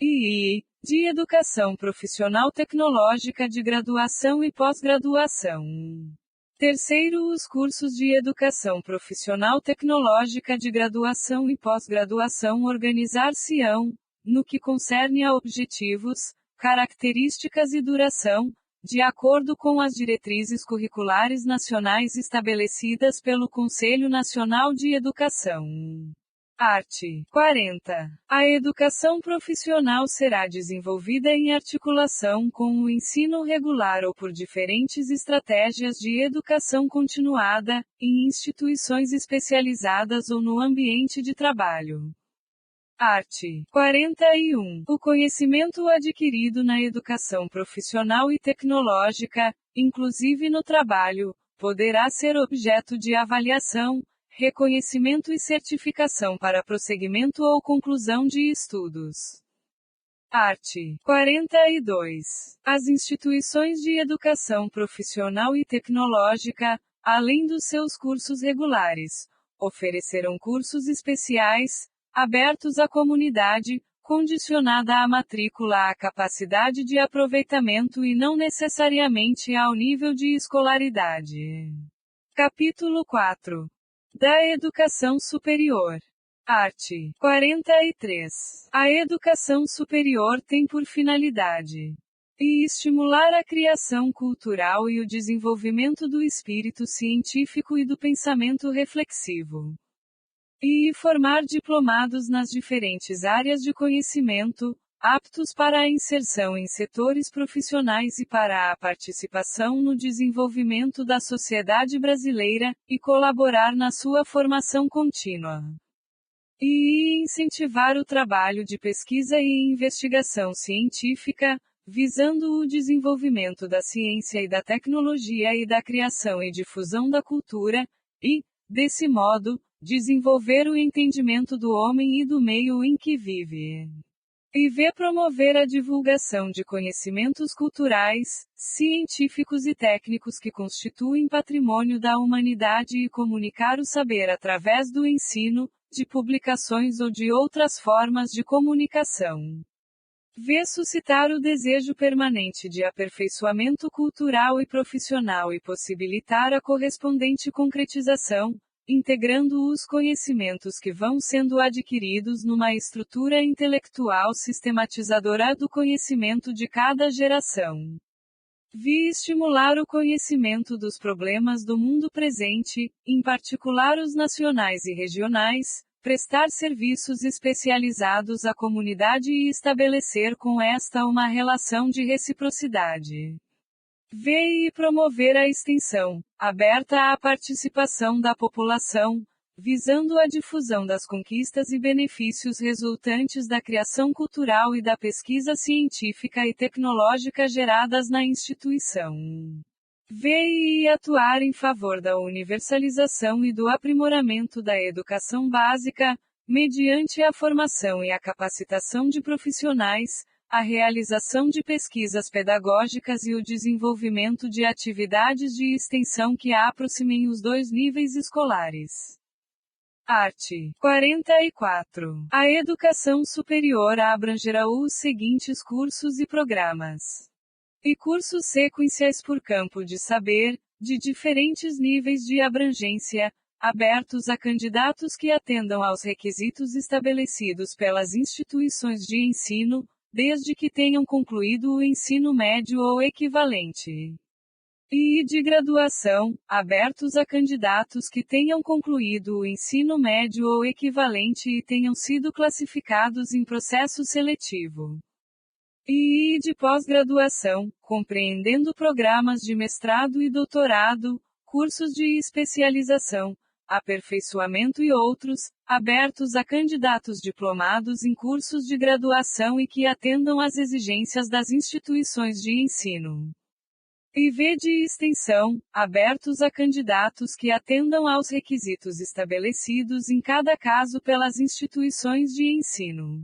II. De educação profissional tecnológica de graduação e pós-graduação. Terceiro, os cursos de educação profissional tecnológica de graduação e pós-graduação organizar-se-ão, no que concerne a objetivos, características e duração, de acordo com as diretrizes curriculares nacionais estabelecidas pelo Conselho Nacional de Educação. Art. 40. A educação profissional será desenvolvida em articulação com o ensino regular ou por diferentes estratégias de educação continuada, em instituições especializadas ou no ambiente de trabalho. Art. 41. O conhecimento adquirido na educação profissional e tecnológica, inclusive no trabalho, poderá ser objeto de avaliação, reconhecimento e certificação para prosseguimento ou conclusão de estudos. Art. 42. As instituições de educação profissional e tecnológica, além dos seus cursos regulares, oferecerão cursos especiais, abertos à comunidade, condicionada à matrícula à capacidade de aproveitamento e não necessariamente ao nível de escolaridade. Capítulo 4. Da Educação Superior. Art. 43. A educação superior tem por finalidade e estimular a criação cultural e o desenvolvimento do espírito científico e do pensamento reflexivo, e formar diplomados nas diferentes áreas de conhecimento, aptos para a inserção em setores profissionais e para a participação no desenvolvimento da sociedade brasileira, e colaborar na sua formação contínua. E incentivar o trabalho de pesquisa e investigação científica, visando o desenvolvimento da ciência e da tecnologia e da criação e difusão da cultura, e, desse modo, desenvolver o entendimento do homem e do meio em que vive. E promover a divulgação de conhecimentos culturais, científicos e técnicos que constituem patrimônio da humanidade e comunicar o saber através do ensino, de publicações ou de outras formas de comunicação. Suscitar o desejo permanente de aperfeiçoamento cultural e profissional e possibilitar a correspondente concretização, integrando os conhecimentos que vão sendo adquiridos numa estrutura intelectual sistematizadora do conhecimento de cada geração. Estimular o conhecimento dos problemas do mundo presente, em particular os nacionais e regionais, prestar serviços especializados à comunidade e estabelecer com esta uma relação de reciprocidade. E promover a extensão, aberta à participação da população, visando a difusão das conquistas e benefícios resultantes da criação cultural e da pesquisa científica e tecnológica geradas na instituição. E atuar em favor da universalização e do aprimoramento da educação básica, mediante a formação e a capacitação de profissionais, a realização de pesquisas pedagógicas e o desenvolvimento de atividades de extensão que aproximem os dois níveis escolares. Art. 44. A educação superior abrangerá os seguintes cursos e programas. E cursos sequenciais por campo de saber, de diferentes níveis de abrangência, abertos a candidatos que atendam aos requisitos estabelecidos pelas instituições de ensino, desde que tenham concluído o ensino médio ou equivalente. E de graduação, abertos a candidatos que tenham concluído o ensino médio ou equivalente e tenham sido classificados em processo seletivo. E de pós-graduação, compreendendo programas de mestrado e doutorado, cursos de especialização, aperfeiçoamento e outros, abertos a candidatos diplomados em cursos de graduação e que atendam às exigências das instituições de ensino. E de extensão, abertos a candidatos que atendam aos requisitos estabelecidos em cada caso pelas instituições de ensino.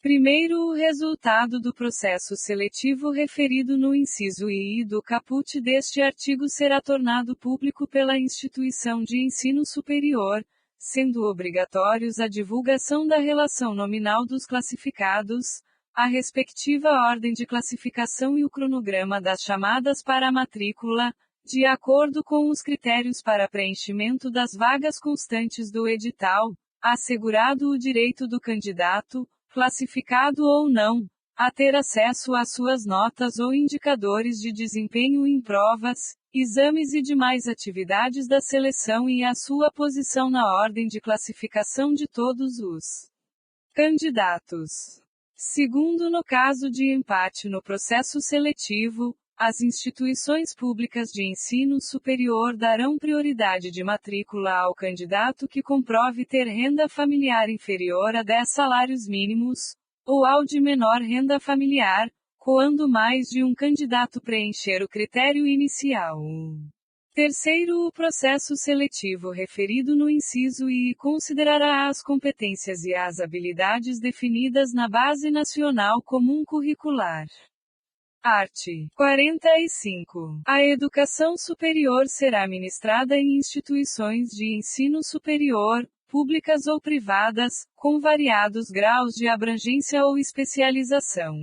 Primeiro, o resultado do processo seletivo referido no inciso I do caput deste artigo será tornado público pela instituição de ensino superior, sendo obrigatórios a divulgação da relação nominal dos classificados, a respectiva ordem de classificação e o cronograma das chamadas para a matrícula, de acordo com os critérios para preenchimento das vagas constantes do edital, assegurado o direito do candidato, classificado ou não, a ter acesso às suas notas ou indicadores de desempenho em provas, exames e demais atividades da seleção e a sua posição na ordem de classificação de todos os candidatos. Segundo, no caso de empate no processo seletivo, as instituições públicas de ensino superior darão prioridade de matrícula ao candidato que comprove ter renda familiar inferior a 10 salários mínimos, ou ao de menor renda familiar, quando mais de um candidato preencher o critério inicial. Terceiro, o processo seletivo referido no inciso I considerará as competências e as habilidades definidas na Base Nacional Comum Curricular. Art. 45. A educação superior será ministrada em instituições de ensino superior, públicas ou privadas, com variados graus de abrangência ou especialização.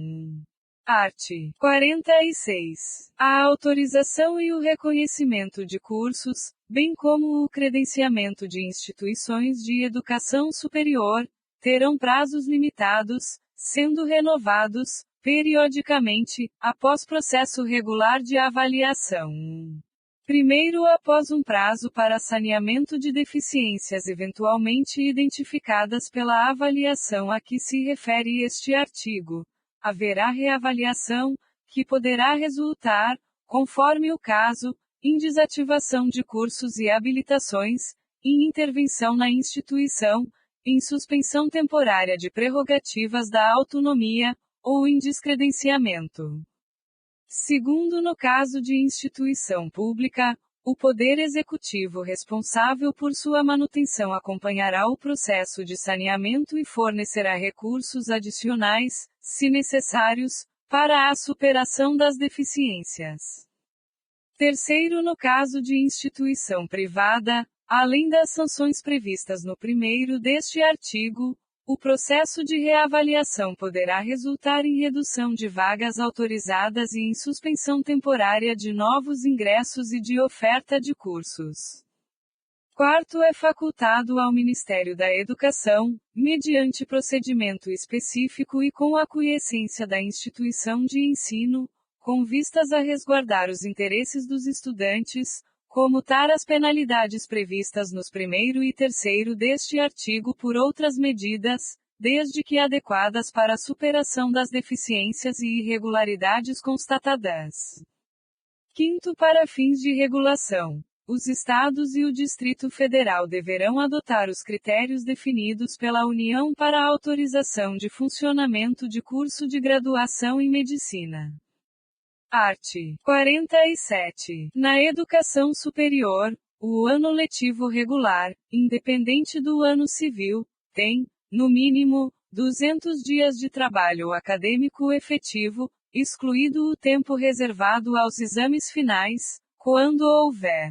Art. 46. A autorização e o reconhecimento de cursos, bem como o credenciamento de instituições de educação superior, terão prazos limitados, sendo renovados, periodicamente, após processo regular de avaliação. Primeiro, após um prazo para saneamento de deficiências eventualmente identificadas pela avaliação a que se refere este artigo, haverá reavaliação, que poderá resultar, conforme o caso, em desativação de cursos e habilitações, em intervenção na instituição, em suspensão temporária de prerrogativas da autonomia, ou em descredenciamento. Segundo, no caso de instituição pública, o Poder Executivo responsável por sua manutenção acompanhará o processo de saneamento e fornecerá recursos adicionais, se necessários, para a superação das deficiências. Terceiro, no caso de instituição privada, além das sanções previstas no primeiro deste artigo, o processo de reavaliação poderá resultar em redução de vagas autorizadas e em suspensão temporária de novos ingressos e de oferta de cursos. Quarto, é facultado ao Ministério da Educação, mediante procedimento específico e com a aquiescência da instituição de ensino, com vistas a resguardar os interesses dos estudantes, comutar as penalidades previstas nos primeiro e terceiro deste artigo por outras medidas, desde que adequadas para a superação das deficiências e irregularidades constatadas. Quinto, para fins de regulação, os Estados e o Distrito Federal deverão adotar os critérios definidos pela União para a autorização de funcionamento de curso de graduação em medicina. Art. 47. Na educação superior, o ano letivo regular, independente do ano civil, tem, no mínimo, 200 dias de trabalho acadêmico efetivo, excluído o tempo reservado aos exames finais, quando houver.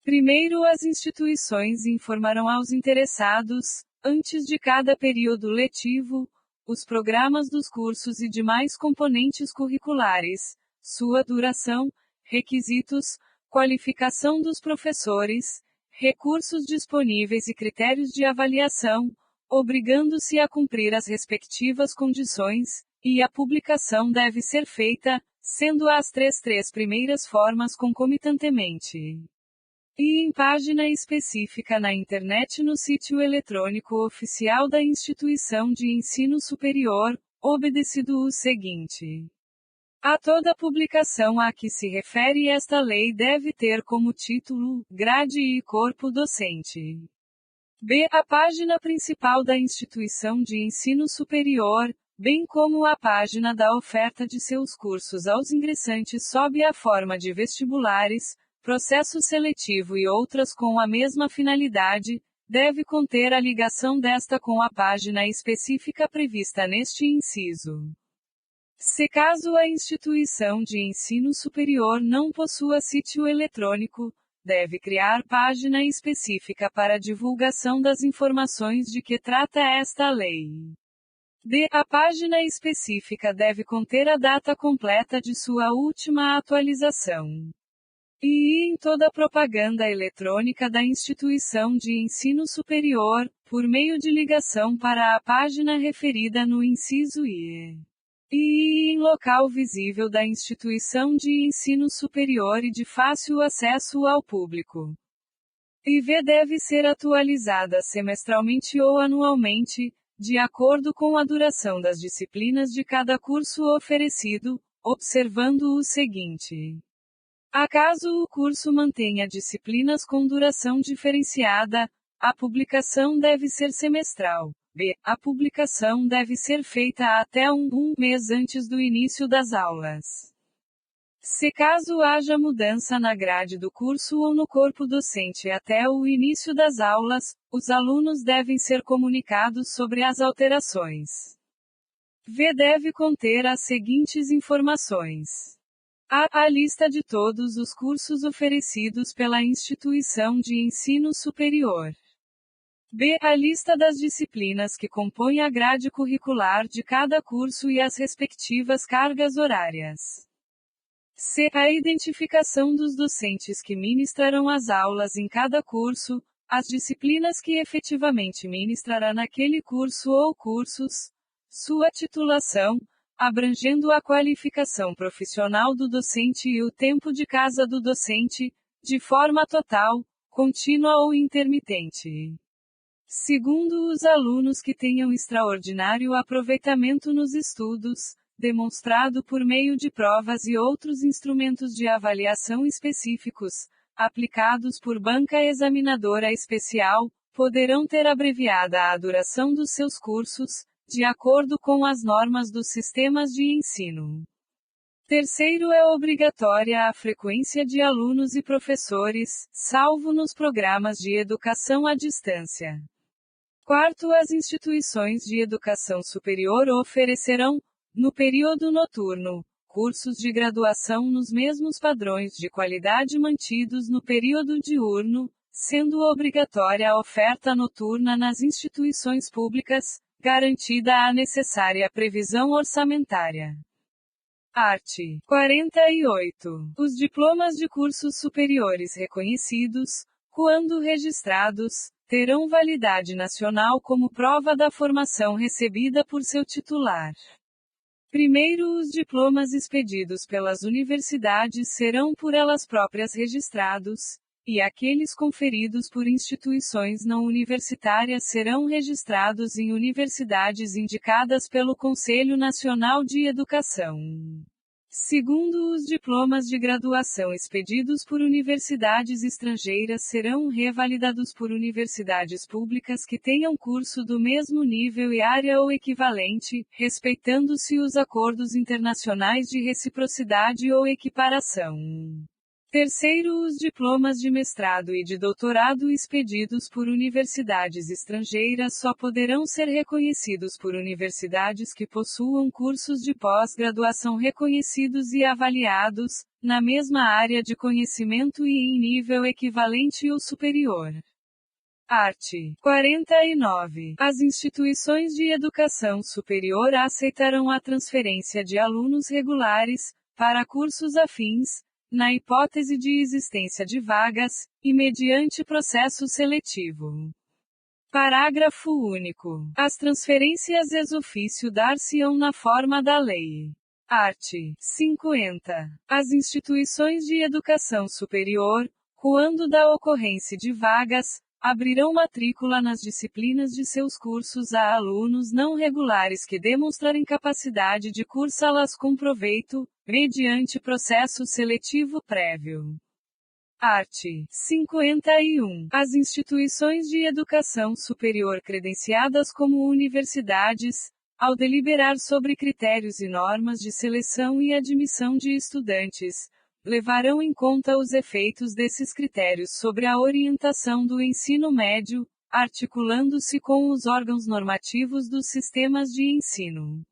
Primeiro, as instituições informarão aos interessados, antes de cada período letivo, os programas dos cursos e demais componentes curriculares, sua duração, requisitos, qualificação dos professores, recursos disponíveis e critérios de avaliação, obrigando-se a cumprir as respectivas condições, e a publicação deve ser feita, sendo as três primeiras formas concomitantemente. E em página específica na internet no sítio eletrônico oficial da instituição de ensino superior, obedecido o seguinte. A toda publicação a que se refere esta lei deve ter como título, grade e corpo docente. B. A página principal da instituição de ensino superior, bem como a página da oferta de seus cursos aos ingressantes sob a forma de vestibulares, processo seletivo e outras com a mesma finalidade, deve conter a ligação desta com a página específica prevista neste inciso. Se caso a instituição de ensino superior não possua sítio eletrônico, deve criar página específica para divulgação das informações de que trata esta lei. D. A página específica deve conter a data completa de sua última atualização. E em toda propaganda eletrônica da instituição de ensino superior, por meio de ligação para a página referida no inciso I. E em local visível da instituição de ensino superior e de fácil acesso ao público. IV deve ser atualizada semestralmente ou anualmente, de acordo com a duração das disciplinas de cada curso oferecido, observando o seguinte. Acaso o curso mantenha disciplinas com duração diferenciada, a publicação deve ser semestral. B. A publicação deve ser feita até um mês antes do início das aulas. Se caso haja mudança na grade do curso ou no corpo docente até o início das aulas, os alunos devem ser comunicados sobre as alterações. V. Deve conter as seguintes informações. A lista de todos os cursos oferecidos pela instituição de ensino superior. b. A lista das disciplinas que compõem a grade curricular de cada curso e as respectivas cargas horárias. C. A identificação dos docentes que ministrarão as aulas em cada curso, as disciplinas que efetivamente ministrará naquele curso ou cursos, sua titulação, abrangendo a qualificação profissional do docente e o tempo de casa do docente, de forma total, contínua ou intermitente. Segundo, os alunos que tenham extraordinário aproveitamento nos estudos, demonstrado por meio de provas e outros instrumentos de avaliação específicos, aplicados por banca examinadora especial, poderão ter abreviada a duração dos seus cursos, de acordo com as normas dos sistemas de ensino. Terceiro, é obrigatória a frequência de alunos e professores, salvo nos programas de educação à distância. Quarto, as instituições de educação superior oferecerão, no período noturno, cursos de graduação nos mesmos padrões de qualidade mantidos no período diurno, sendo obrigatória a oferta noturna nas instituições públicas, garantida a necessária previsão orçamentária. Art. 48. Os diplomas de cursos superiores reconhecidos, quando registrados, terão validade nacional como prova da formação recebida por seu titular. Primeiro, os diplomas expedidos pelas universidades serão por elas próprias registrados, e aqueles conferidos por instituições não universitárias serão registrados em universidades indicadas pelo Conselho Nacional de Educação. Segundo, os diplomas de graduação expedidos por universidades estrangeiras serão revalidados por universidades públicas que tenham curso do mesmo nível e área ou equivalente, respeitando-se os acordos internacionais de reciprocidade ou equiparação. Terceiro, os diplomas de mestrado e de doutorado expedidos por universidades estrangeiras só poderão ser reconhecidos por universidades que possuam cursos de pós-graduação reconhecidos e avaliados, na mesma área de conhecimento e em nível equivalente ou superior. Art. 49. As instituições de educação superior aceitarão a transferência de alunos regulares, para cursos afins, na hipótese de existência de vagas, e mediante processo seletivo. Parágrafo único. As transferências ex officio dar-se-ão na forma da lei. Art. 50. As instituições de educação superior, quando da ocorrência de vagas, abrirão matrícula nas disciplinas de seus cursos a alunos não regulares que demonstrarem capacidade de cursá-las com proveito, mediante processo seletivo prévio. Art. 51. As instituições de educação superior credenciadas como universidades, ao deliberar sobre critérios e normas de seleção e admissão de estudantes, levarão em conta os efeitos desses critérios sobre a orientação do ensino médio, articulando-se com os órgãos normativos dos sistemas de ensino.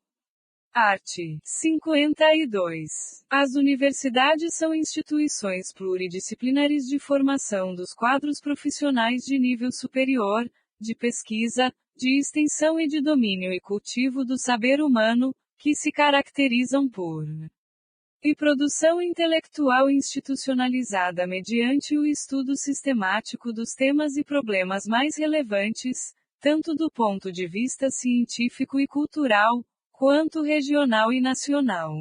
Art. 52. As universidades são instituições pluridisciplinares de formação dos quadros profissionais de nível superior, de pesquisa, de extensão e de domínio e cultivo do saber humano, que se caracterizam por e produção intelectual institucionalizada mediante o estudo sistemático dos temas e problemas mais relevantes, tanto do ponto de vista científico e cultural, quanto regional e nacional.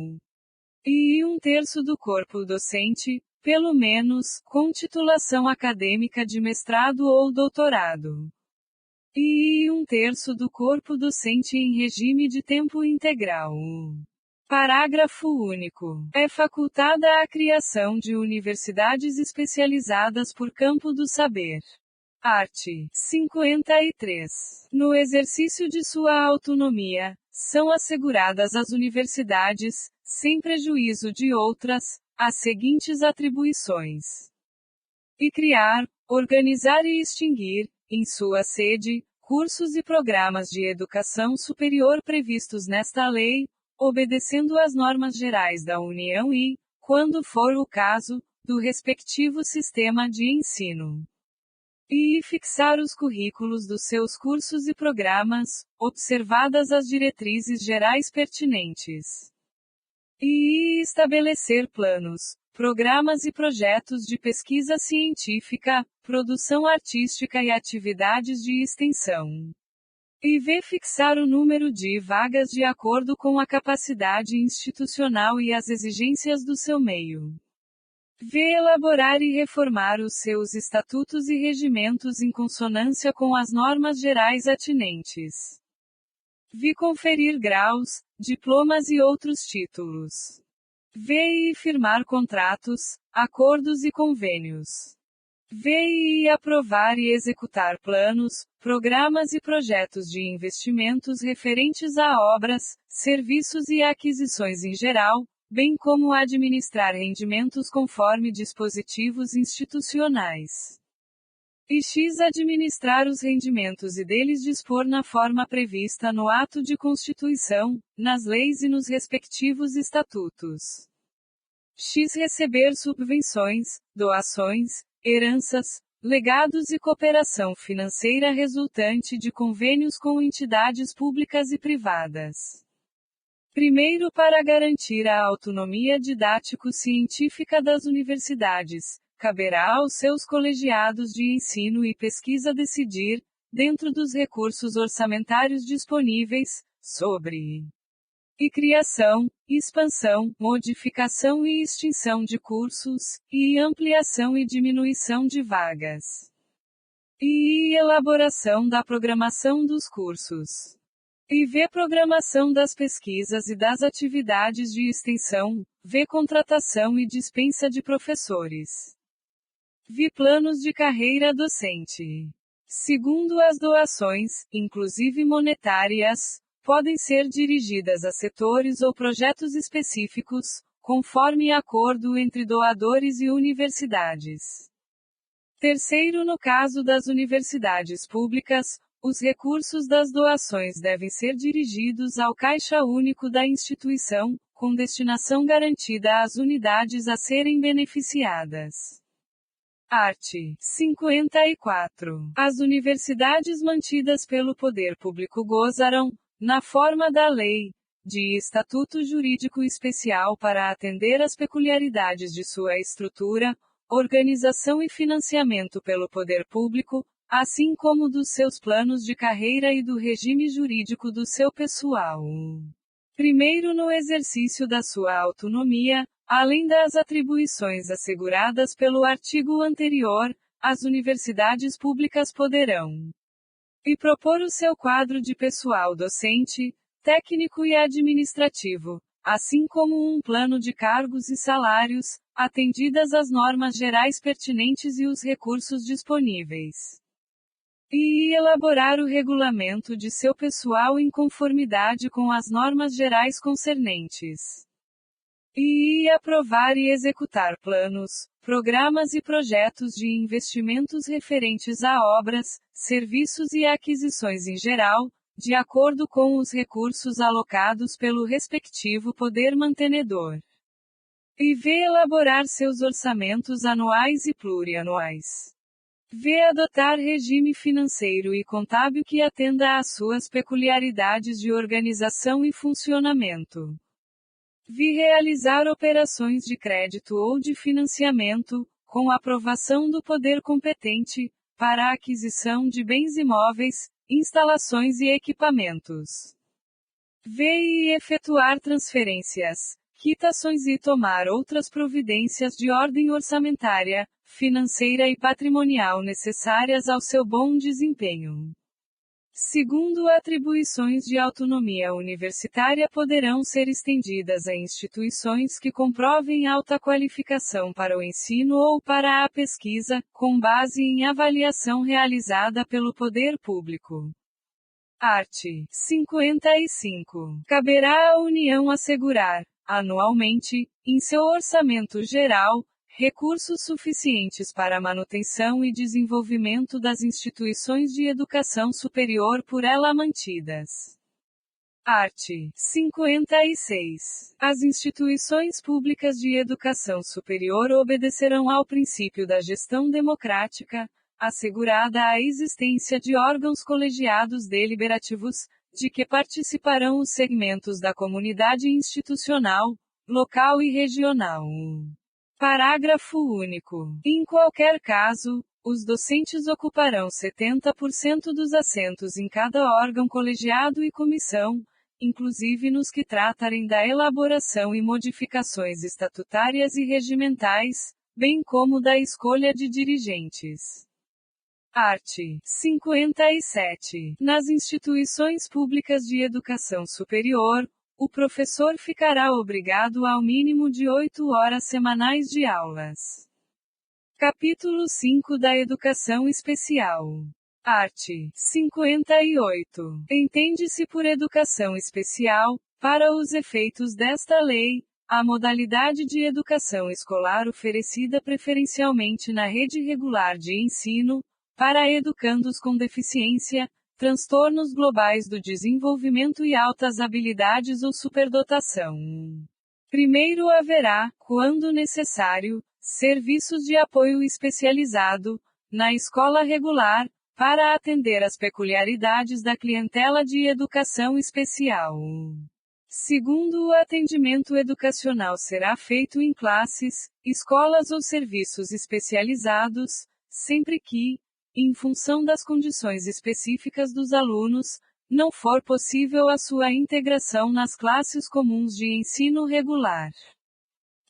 E 1/3 do corpo docente, pelo menos, com titulação acadêmica de mestrado ou doutorado. E 1/3 do corpo docente em regime de tempo integral. Parágrafo único. É facultada a criação de universidades especializadas por campo do saber. Art. 53. No exercício de sua autonomia, são asseguradas às universidades, sem prejuízo de outras, as seguintes atribuições: e criar, organizar e extinguir, em sua sede, cursos e programas de educação superior previstos nesta lei, obedecendo às normas gerais da União e, quando for o caso, do respectivo sistema de ensino. e fixar os currículos dos seus cursos e programas, observadas as diretrizes gerais pertinentes. E estabelecer planos, programas e projetos de pesquisa científica, produção artística e atividades de extensão. E fixar o número de vagas de acordo com a capacidade institucional e as exigências do seu meio. Elaborar e reformar os seus estatutos e regimentos em consonância com as normas gerais atinentes. Conferir graus, diplomas e outros títulos. E firmar contratos, acordos e convênios. E aprovar e executar planos, programas e projetos de investimentos referentes a obras, serviços e aquisições em geral, bem como administrar rendimentos conforme dispositivos institucionais. Administrar os rendimentos e deles dispor na forma prevista no ato de constituição, nas leis e nos respectivos estatutos. Receber subvenções, doações, heranças, legados e cooperação financeira resultante de convênios com entidades públicas e privadas. Primeiro, para garantir a autonomia didático-científica das universidades, caberá aos seus colegiados de ensino e pesquisa decidir, dentro dos recursos orçamentários disponíveis, sobre criação, expansão, modificação e extinção de cursos, e ampliação e diminuição de vagas. E elaboração da programação dos cursos. E programação das pesquisas e das atividades de extensão, contratação e dispensa de professores. Planos de carreira docente. Segundo, as doações, inclusive monetárias, podem ser dirigidas a setores ou projetos específicos, conforme acordo entre doadores e universidades. Terceiro, no caso das universidades públicas, os recursos das doações devem ser dirigidos ao caixa único da instituição, com destinação garantida às unidades a serem beneficiadas. Art. 54. As universidades mantidas pelo poder público gozarão, na forma da lei, de estatuto jurídico especial para atender às peculiaridades de sua estrutura, organização e financiamento pelo poder público, assim como dos seus planos de carreira e do regime jurídico do seu pessoal. Primeiro, no exercício da sua autonomia, além das atribuições asseguradas pelo artigo anterior, as universidades públicas poderão propor o seu quadro de pessoal docente, técnico e administrativo, assim como um plano de cargos e salários, atendidas as normas gerais pertinentes e os recursos disponíveis. E elaborar o regulamento de seu pessoal em conformidade com as normas gerais concernentes. E aprovar e executar planos, programas e projetos de investimentos referentes a obras, serviços e aquisições em geral, de acordo com os recursos alocados pelo respectivo poder mantenedor. E elaborar seus orçamentos anuais e plurianuais. Adotar regime financeiro e contábil que atenda às suas peculiaridades de organização e funcionamento. Realizar operações de crédito ou de financiamento, com aprovação do poder competente, para a aquisição de bens imóveis, instalações e equipamentos. E efetuar transferências, quitações e tomar outras providências de ordem orçamentária, financeira e patrimonial necessárias ao seu bom desempenho. Segundo, atribuições de autonomia universitária poderão ser estendidas a instituições que comprovem alta qualificação para o ensino ou para a pesquisa, com base em avaliação realizada pelo poder público. Art. 55. Caberá à União assegurar, anualmente, em seu orçamento geral, recursos suficientes para a manutenção e desenvolvimento das instituições de educação superior por ela mantidas. Art. 56. As instituições públicas de educação superior obedecerão ao princípio da gestão democrática, assegurada a existência de órgãos colegiados deliberativos, de que participarão os segmentos da comunidade institucional, local e regional. Parágrafo único. Em qualquer caso, os docentes ocuparão 70% dos assentos em cada órgão colegiado e comissão, inclusive nos que tratarem da elaboração e modificações estatutárias e regimentais, bem como da escolha de dirigentes. Art. 57. Nas instituições públicas de educação superior, o professor ficará obrigado ao mínimo de 8 horas semanais de aulas. Capítulo 5 da Educação Especial. Art. 58. Entende-se por educação especial, para os efeitos desta lei, a modalidade de educação escolar oferecida preferencialmente na rede regular de ensino, para educandos com deficiência, transtornos globais do desenvolvimento e altas habilidades ou superdotação. Primeiro haverá, quando necessário, serviços de apoio especializado, na escola regular, para atender às peculiaridades da clientela de educação especial. Segundo, o atendimento educacional será feito em classes, escolas ou serviços especializados, sempre que, em função das condições específicas dos alunos, não for possível a sua integração nas classes comuns de ensino regular.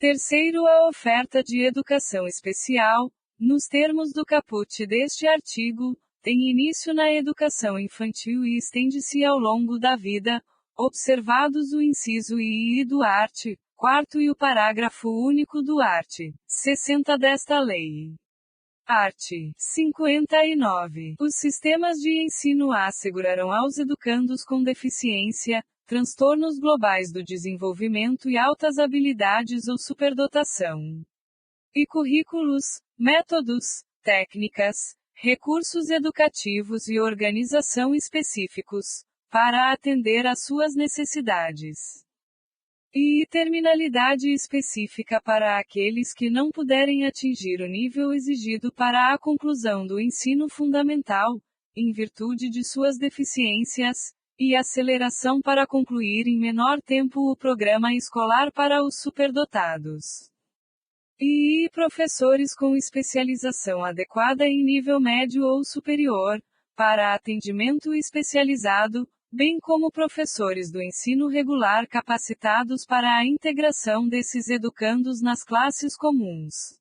Terceiro, a oferta de educação especial, nos termos do caput deste artigo, tem início na educação infantil e estende-se ao longo da vida, observados o inciso I e do art. 4º e o parágrafo único do art. 60 desta lei. Art. 59. Os sistemas de ensino assegurarão aos educandos com deficiência, transtornos globais do desenvolvimento e altas habilidades ou superdotação. E currículos, métodos, técnicas, recursos educativos e organização específicos, para atender às suas necessidades. E terminalidade específica para aqueles que não puderem atingir o nível exigido para a conclusão do ensino fundamental, em virtude de suas deficiências, e aceleração para concluir em menor tempo o programa escolar para os superdotados. E professores com especialização adequada em nível médio ou superior, para atendimento especializado, bem como professores do ensino regular capacitados para a integração desses educandos nas classes comuns.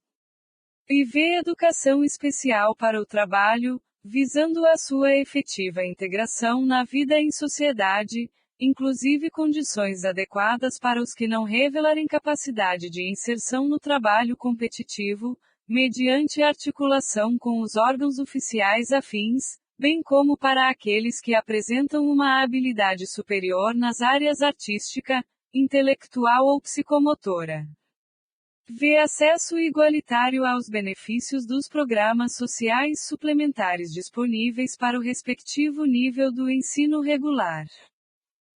E V. Educação especial para o trabalho, visando a sua efetiva integração na vida em sociedade, inclusive condições adequadas para os que não revelarem capacidade de inserção no trabalho competitivo, mediante articulação com os órgãos oficiais afins, bem como para aqueles que apresentam uma habilidade superior nas áreas artística, intelectual ou psicomotora. V. Acesso igualitário aos benefícios dos programas sociais suplementares disponíveis para o respectivo nível do ensino regular.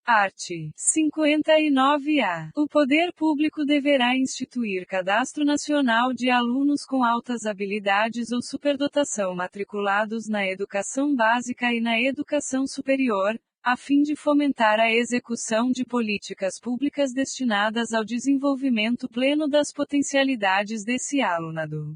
Art. 59-A. O poder público deverá instituir cadastro nacional de alunos com altas habilidades ou superdotação matriculados na educação básica e na educação superior, a fim de fomentar a execução de políticas públicas destinadas ao desenvolvimento pleno das potencialidades desse alunado.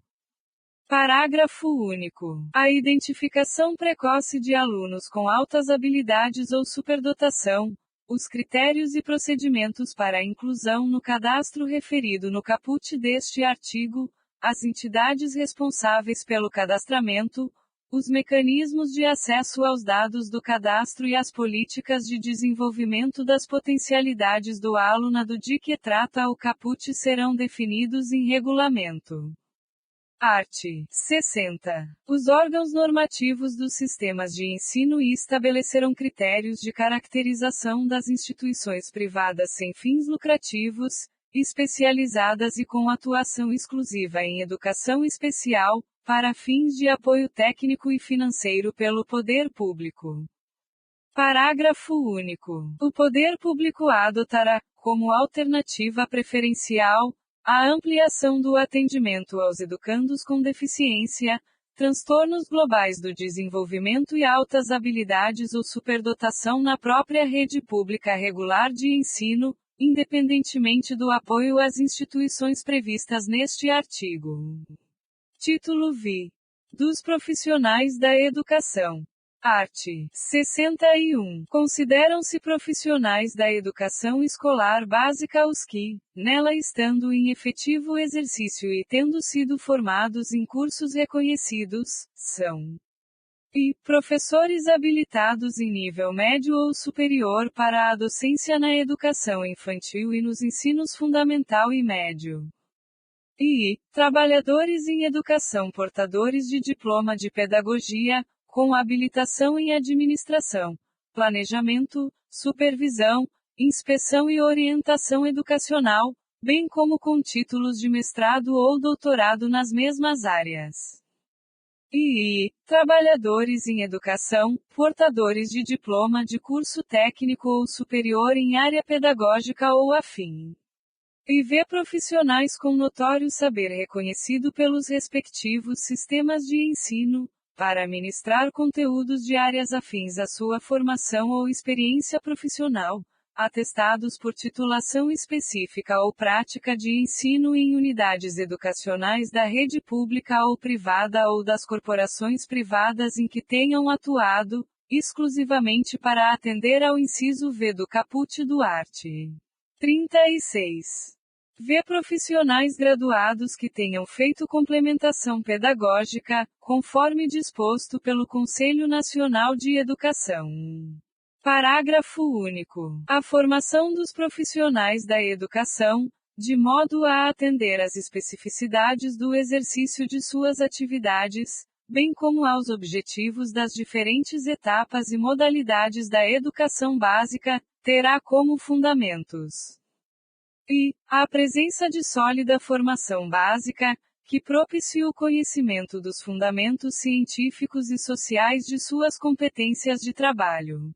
Parágrafo único. A identificação precoce de alunos com altas habilidades ou superdotação, os critérios e procedimentos para a inclusão no cadastro referido no caput deste artigo, as entidades responsáveis pelo cadastramento, os mecanismos de acesso aos dados do cadastro e as políticas de desenvolvimento das potencialidades do alunado de que trata o caput serão definidos em regulamento. Art. 60. Os órgãos normativos dos sistemas de ensino estabelecerão critérios de caracterização das instituições privadas sem fins lucrativos, especializadas e com atuação exclusiva em educação especial, para fins de apoio técnico e financeiro pelo poder público. Parágrafo único. O poder público adotará, como alternativa preferencial, a ampliação do atendimento aos educandos com deficiência, transtornos globais do desenvolvimento e altas habilidades ou superdotação na própria rede pública regular de ensino, independentemente do apoio às instituições previstas neste artigo. Título V. Dos profissionais da educação. Art. 61. Consideram-se profissionais da educação escolar básica os que, nela estando em efetivo exercício e tendo sido formados em cursos reconhecidos, são e professores habilitados em nível médio ou superior para a docência na educação infantil e nos ensinos fundamental e médio. E trabalhadores em educação portadores de diploma de pedagogia, com habilitação em administração, planejamento, supervisão, inspeção e orientação educacional, bem como com títulos de mestrado ou doutorado nas mesmas áreas. E trabalhadores em educação, portadores de diploma de curso técnico ou superior em área pedagógica ou afim. E profissionais com notório saber reconhecido pelos respectivos sistemas de ensino, para ministrar conteúdos de áreas afins à sua formação ou experiência profissional, atestados por titulação específica ou prática de ensino em unidades educacionais da rede pública ou privada ou das corporações privadas em que tenham atuado, exclusivamente para atender ao inciso V do caput do art. 36. Profissionais graduados que tenham feito complementação pedagógica, conforme disposto pelo Conselho Nacional de Educação. Parágrafo único. A formação dos profissionais da educação, de modo a atender às especificidades do exercício de suas atividades, bem como aos objetivos das diferentes etapas e modalidades da educação básica, terá como fundamentos a presença de sólida formação básica, que propicie o conhecimento dos fundamentos científicos e sociais de suas competências de trabalho.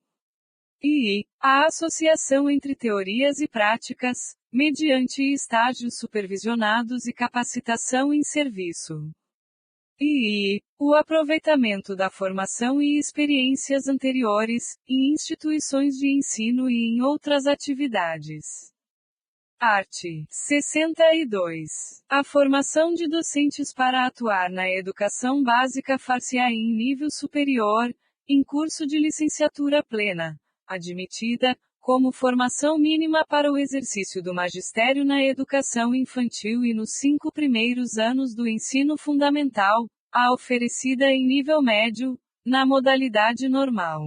E a associação entre teorias e práticas, mediante estágios supervisionados e capacitação em serviço. E o aproveitamento da formação e experiências anteriores, em instituições de ensino e em outras atividades. Art. 62. A formação de docentes para atuar na educação básica far-se-á em nível superior, em curso de licenciatura plena, admitida, como formação mínima para o exercício do magistério na educação infantil e nos 5 primeiros anos do ensino fundamental, a oferecida em nível médio, na modalidade normal.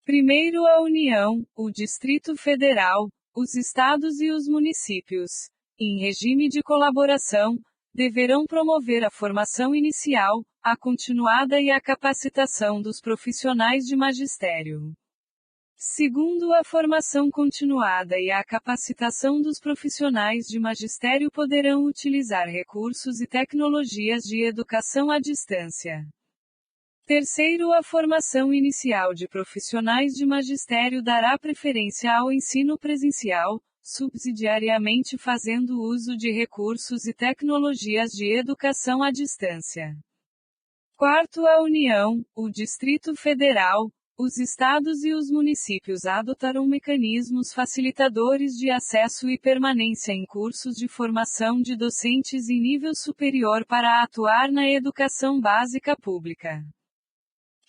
Primeiro a União, o Distrito Federal, os estados e os municípios, em regime de colaboração, deverão promover a formação inicial, a continuada e a capacitação dos profissionais de magistério. Segundo, a formação continuada e a capacitação dos profissionais de magistério poderão utilizar recursos e tecnologias de educação à distância. Terceiro, a formação inicial de profissionais de magistério dará preferência ao ensino presencial, subsidiariamente fazendo uso de recursos e tecnologias de educação à distância. Quarto, a União, o Distrito Federal, os estados e os municípios adotarão mecanismos facilitadores de acesso e permanência em cursos de formação de docentes em nível superior para atuar na educação básica pública.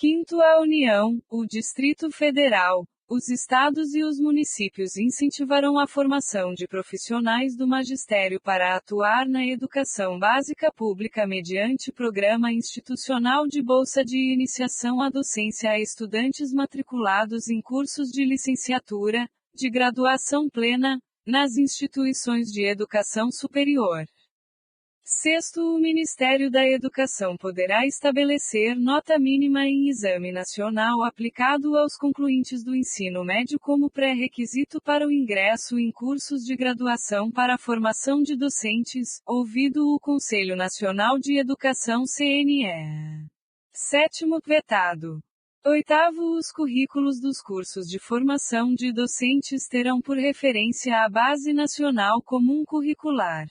Quinto, a União, o Distrito Federal, os estados e os municípios incentivarão a formação de profissionais do magistério para atuar na educação básica pública mediante programa institucional de bolsa de iniciação à docência a estudantes matriculados em cursos de licenciatura, de graduação plena, nas instituições de educação superior. Sexto, o Ministério da Educação poderá estabelecer nota mínima em exame nacional aplicado aos concluintes do ensino médio como pré-requisito para o ingresso em cursos de graduação para a formação de docentes, ouvido o Conselho Nacional de Educação CNE. Sétimo, vetado. Oitavo, os currículos dos cursos de formação de docentes terão por referência a Base Nacional Comum Curricular.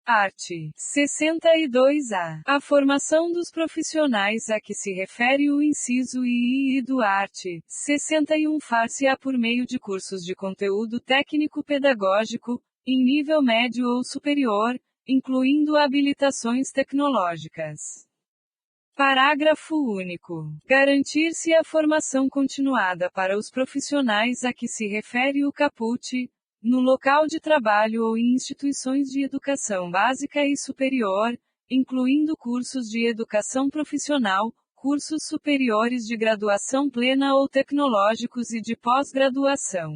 Art. 62A. A formação dos profissionais a que se refere o inciso II do art. 61 far-se-á por meio de cursos de conteúdo técnico-pedagógico, em nível médio ou superior, incluindo habilitações tecnológicas. Parágrafo único. Garantir-se a formação continuada para os profissionais a que se refere o caput, no local de trabalho ou em instituições de educação básica e superior, incluindo cursos de educação profissional, cursos superiores de graduação plena ou tecnológicos e de pós-graduação.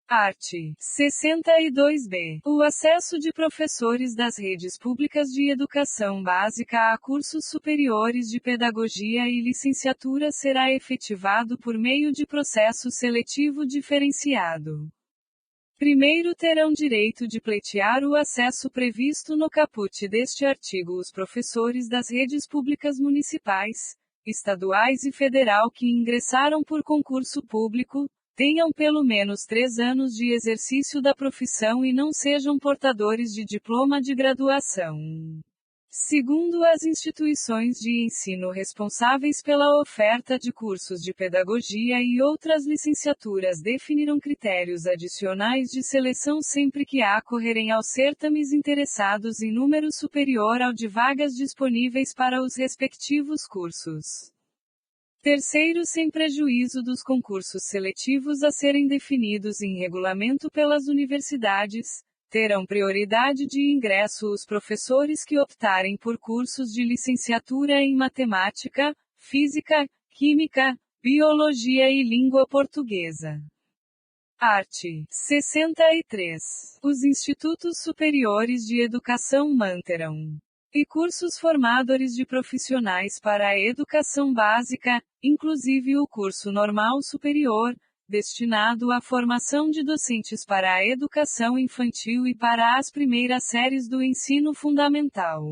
Art. 62b. O acesso de professores das redes públicas de educação básica a cursos superiores de pedagogia e licenciatura será efetivado por meio de processo seletivo diferenciado. Primeiro terão direito de pleitear o acesso previsto no caput deste artigo os professores das redes públicas municipais, estaduais e federal que ingressaram por concurso público, tenham pelo menos 3 anos de exercício da profissão e não sejam portadores de diploma de graduação. Segundo as instituições de ensino responsáveis pela oferta de cursos de pedagogia e outras licenciaturas definirão critérios adicionais de seleção sempre que acorrerem aos certames interessados em número superior ao de vagas disponíveis para os respectivos cursos. Terceiro, sem prejuízo dos concursos seletivos a serem definidos em regulamento pelas universidades, terão prioridade de ingresso os professores que optarem por cursos de licenciatura em matemática, física, química, biologia e língua portuguesa. Art. 63. Os institutos superiores de educação manterão e cursos formadores de profissionais para a educação básica, inclusive o curso normal superior, destinado à formação de docentes para a educação infantil e para as primeiras séries do ensino fundamental.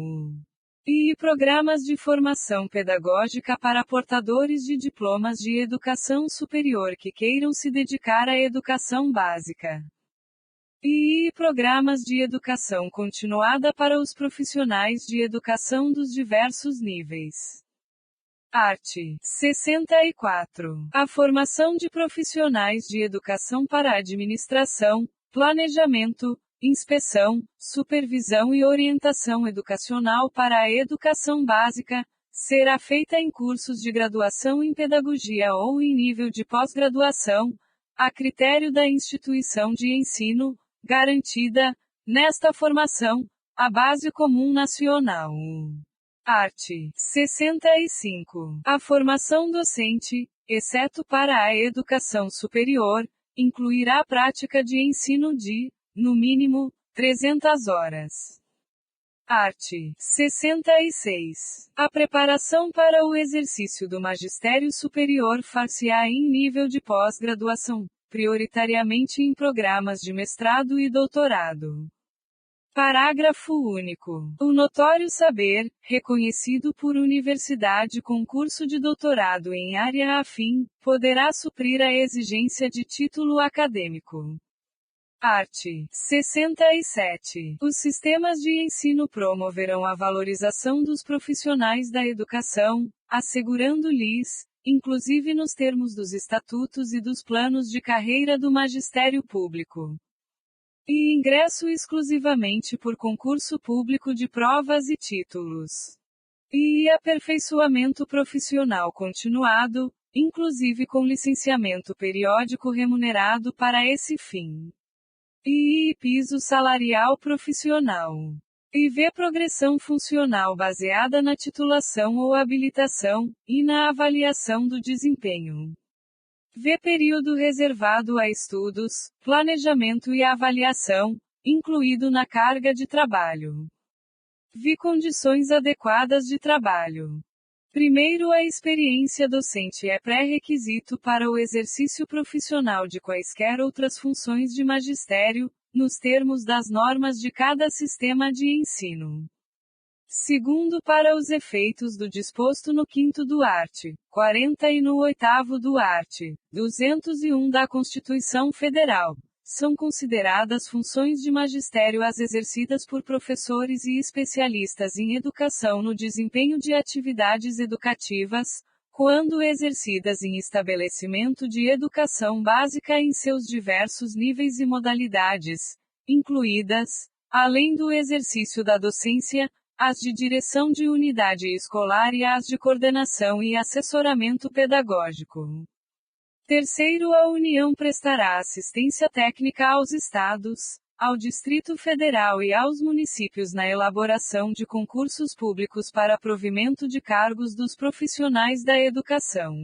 E programas de formação pedagógica para portadores de diplomas de educação superior que queiram se dedicar à educação básica. E programas de educação continuada para os profissionais de educação dos diversos níveis. Art. 64. A formação de profissionais de educação para administração, planejamento, inspeção, supervisão e orientação educacional para a educação básica, será feita em cursos de graduação em pedagogia ou em nível de pós-graduação, a critério da instituição de ensino, garantida, nesta formação, a base comum nacional. Art. 65. A formação docente, exceto para a educação superior, incluirá a prática de ensino de, no mínimo, 300 horas. Art. 66. A preparação para o exercício do magistério superior far-se-á em nível de pós-graduação, prioritariamente em programas de mestrado e doutorado. Parágrafo único. O notório saber, reconhecido por universidade com curso de doutorado em área afim, poderá suprir a exigência de título acadêmico. Art. 67. Os sistemas de ensino promoverão a valorização dos profissionais da educação, assegurando-lhes, inclusive nos termos dos estatutos e dos planos de carreira do magistério público, e ingresso exclusivamente por concurso público de provas e títulos, e aperfeiçoamento profissional continuado, inclusive com licenciamento periódico remunerado para esse fim, e piso salarial profissional, e v progressão funcional baseada na titulação ou habilitação, e na avaliação do desempenho. V período reservado a estudos, planejamento e avaliação, incluído na carga de trabalho. V condições adequadas de trabalho. Primeiro, a experiência docente é pré-requisito para o exercício profissional de quaisquer outras funções de magistério, nos termos das normas de cada sistema de ensino. Segundo, para os efeitos do disposto no 5º do art. 40 e no 8º do art. 201 da Constituição Federal, são consideradas funções de magistério as exercidas por professores e especialistas em educação no desempenho de atividades educativas, quando exercidas em estabelecimento de educação básica em seus diversos níveis e modalidades, incluídas, além do exercício da docência, as de direção de unidade escolar e as de coordenação e assessoramento pedagógico. Terceiro, a União prestará assistência técnica aos Estados, ao Distrito Federal e aos municípios na elaboração de concursos públicos para provimento de cargos dos profissionais da educação.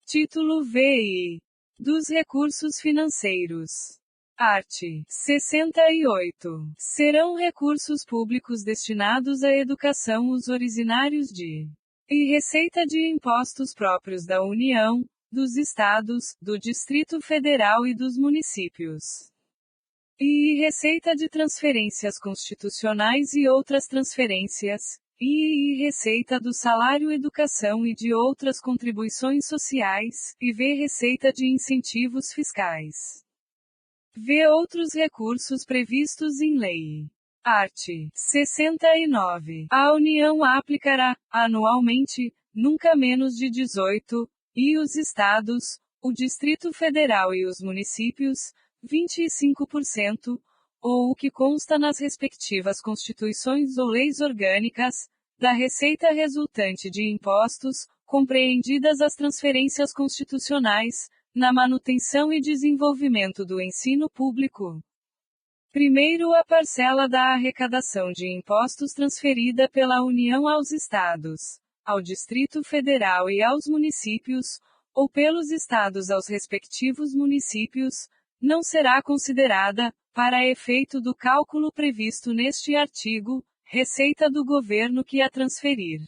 Título VI. Dos recursos financeiros. Art. 68. Serão recursos públicos destinados à educação os originários de e receita de impostos próprios da União, dos Estados, do Distrito Federal e dos municípios. E receita de transferências constitucionais e outras transferências, e receita do salário educação e de outras contribuições sociais, e receita de incentivos fiscais. Outros recursos previstos em lei. Art. 69. A União aplicará, anualmente, nunca menos de 18, e os Estados, o Distrito Federal e os municípios, 25%, ou o que consta nas respectivas constituições ou leis orgânicas, da receita resultante de impostos, compreendidas as transferências constitucionais, na manutenção e desenvolvimento do ensino público. Primeiro, a parcela da arrecadação de impostos transferida pela União aos Estados, ao Distrito Federal e aos municípios, ou pelos Estados aos respectivos municípios, não será considerada, para efeito do cálculo previsto neste artigo, receita do governo que a transferir.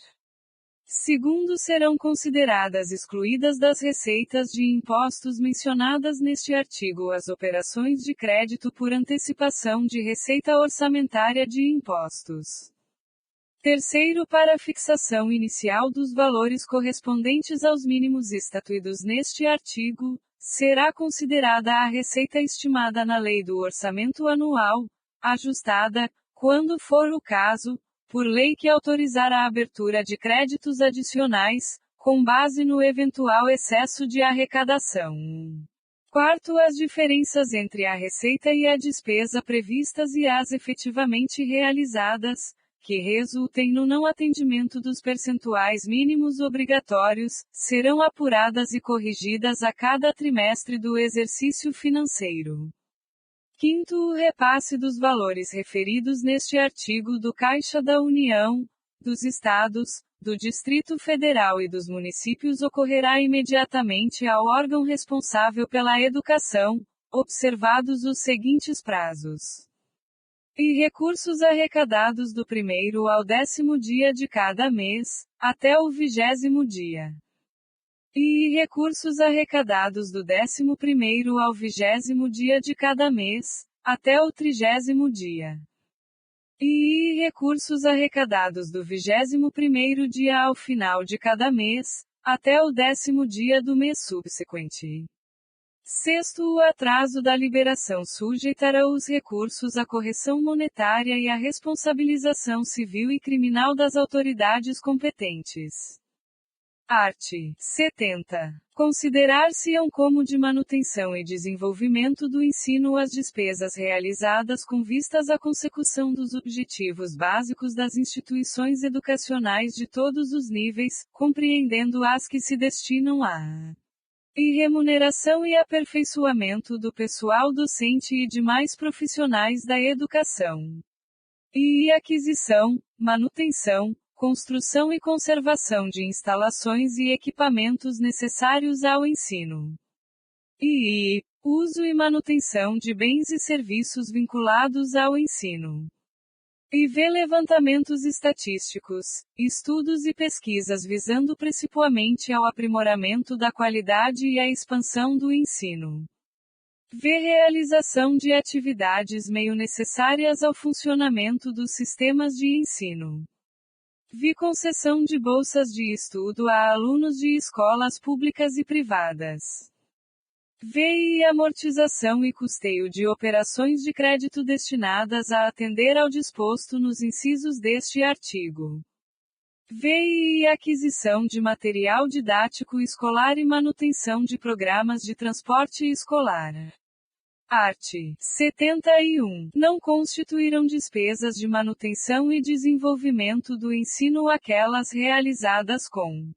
Segundo, serão consideradas excluídas das receitas de impostos mencionadas neste artigo as operações de crédito por antecipação de receita orçamentária de impostos. Terceiro, para a fixação inicial dos valores correspondentes aos mínimos estatuídos neste artigo, será considerada a receita estimada na Lei do Orçamento Anual, ajustada, quando for o caso, por lei que autorizar a abertura de créditos adicionais, com base no eventual excesso de arrecadação. Quarto, as diferenças entre a receita e a despesa previstas e as efetivamente realizadas, que resultem no não atendimento dos percentuais mínimos obrigatórios, serão apuradas e corrigidas a cada trimestre do exercício financeiro. Quinto, o repasse dos valores referidos neste artigo do Caixa da União, dos Estados, do Distrito Federal e dos municípios ocorrerá imediatamente ao órgão responsável pela educação, observados os seguintes prazos. E recursos arrecadados do 1º ao 10º dia de cada mês, até o 20º dia. E recursos arrecadados do 11º ao 20º dia de cada mês, até o 30º dia. E recursos arrecadados do 21º dia ao final de cada mês, até o 10º dia do mês subsequente. Sexto, o atraso da liberação sujeitará os recursos à correção monetária e à responsabilização civil e criminal das autoridades competentes. Art. 70. Considerar-se-ão como de manutenção e desenvolvimento do ensino as despesas realizadas com vistas à consecução dos objetivos básicos das instituições educacionais de todos os níveis, compreendendo as que se destinam a e remuneração e aperfeiçoamento do pessoal docente e demais profissionais da educação. E aquisição, manutenção, construção e conservação de instalações e equipamentos necessários ao ensino. E uso e manutenção de bens e serviços vinculados ao ensino. E levantamentos estatísticos, estudos e pesquisas visando principalmente ao aprimoramento da qualidade e à expansão do ensino. Realização de atividades meio necessárias ao funcionamento dos sistemas de ensino. Concessão de bolsas de estudo a alunos de escolas públicas e privadas. VI amortização e custeio de operações de crédito destinadas a atender ao disposto nos incisos deste artigo. VI aquisição de material didático escolar e manutenção de programas de transporte escolar. Art. 71. Não constituirão despesas de manutenção e desenvolvimento do ensino aquelas realizadas com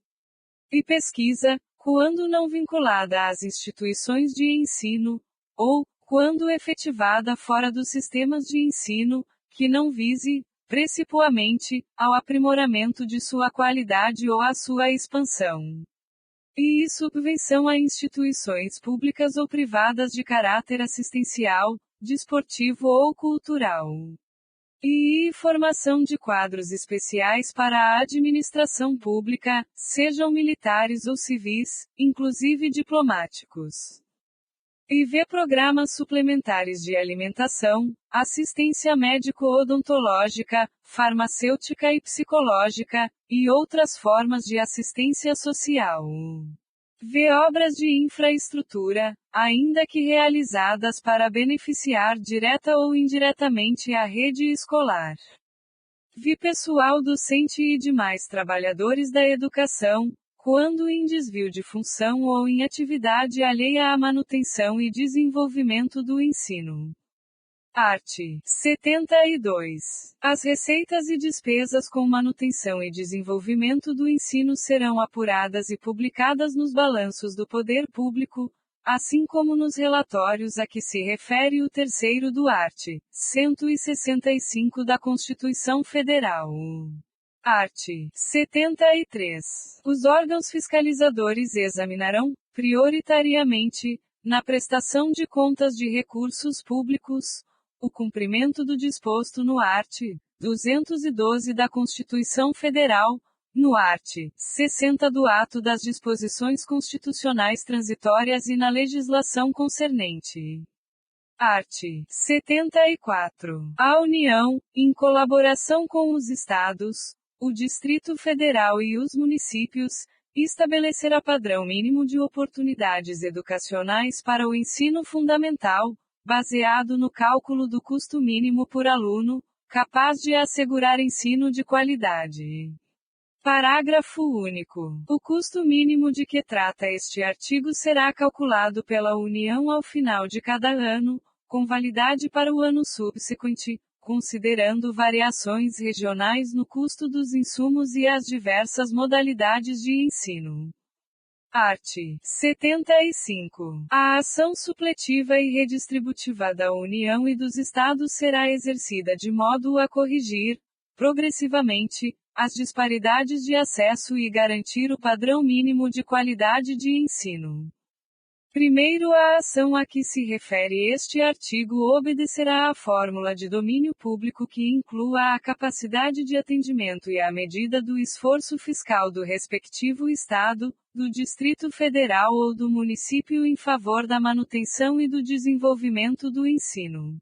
e pesquisa, quando não vinculada às instituições de ensino, ou, quando efetivada fora dos sistemas de ensino, que não vise, principalmente, ao aprimoramento de sua qualidade ou à sua expansão. E subvenção a instituições públicas ou privadas de caráter assistencial, desportivo ou cultural. E formação de quadros especiais para a administração pública, sejam militares ou civis, inclusive diplomáticos. E programas suplementares de alimentação, assistência médico-odontológica, farmacêutica e psicológica, e outras formas de assistência social. Obras de infraestrutura, ainda que realizadas para beneficiar direta ou indiretamente a rede escolar. Pessoal docente e demais trabalhadores da educação, quando em desvio de função ou em atividade alheia à manutenção e desenvolvimento do ensino. Art. 72. As receitas e despesas com manutenção e desenvolvimento do ensino serão apuradas e publicadas nos balanços do poder público, assim como nos relatórios a que se refere o terceiro do art. 165 da Constituição Federal. Art. 73. Os órgãos fiscalizadores examinarão, prioritariamente, na prestação de contas de recursos públicos, o cumprimento do disposto no art. 212 da Constituição Federal, no art. 60 do Ato das Disposições Constitucionais Transitórias e na legislação concernente. Art. 74. A União, em colaboração com os Estados, o Distrito Federal e os municípios, estabelecerá padrão mínimo de oportunidades educacionais para o ensino fundamental, baseado no cálculo do custo mínimo por aluno, capaz de assegurar ensino de qualidade. Parágrafo único. O custo mínimo de que trata este artigo será calculado pela União ao final de cada ano, com validade para o ano subsequente, considerando variações regionais no custo dos insumos e as diversas modalidades de ensino. Art. 75. A ação supletiva e redistributiva da União e dos Estados será exercida de modo a corrigir, progressivamente, as disparidades de acesso e garantir o padrão mínimo de qualidade de ensino. Primeiro, a ação a que se refere este artigo obedecerá à fórmula de domínio público que inclua a capacidade de atendimento e a medida do esforço fiscal do respectivo Estado, do Distrito Federal ou do município em favor da manutenção e do desenvolvimento do ensino.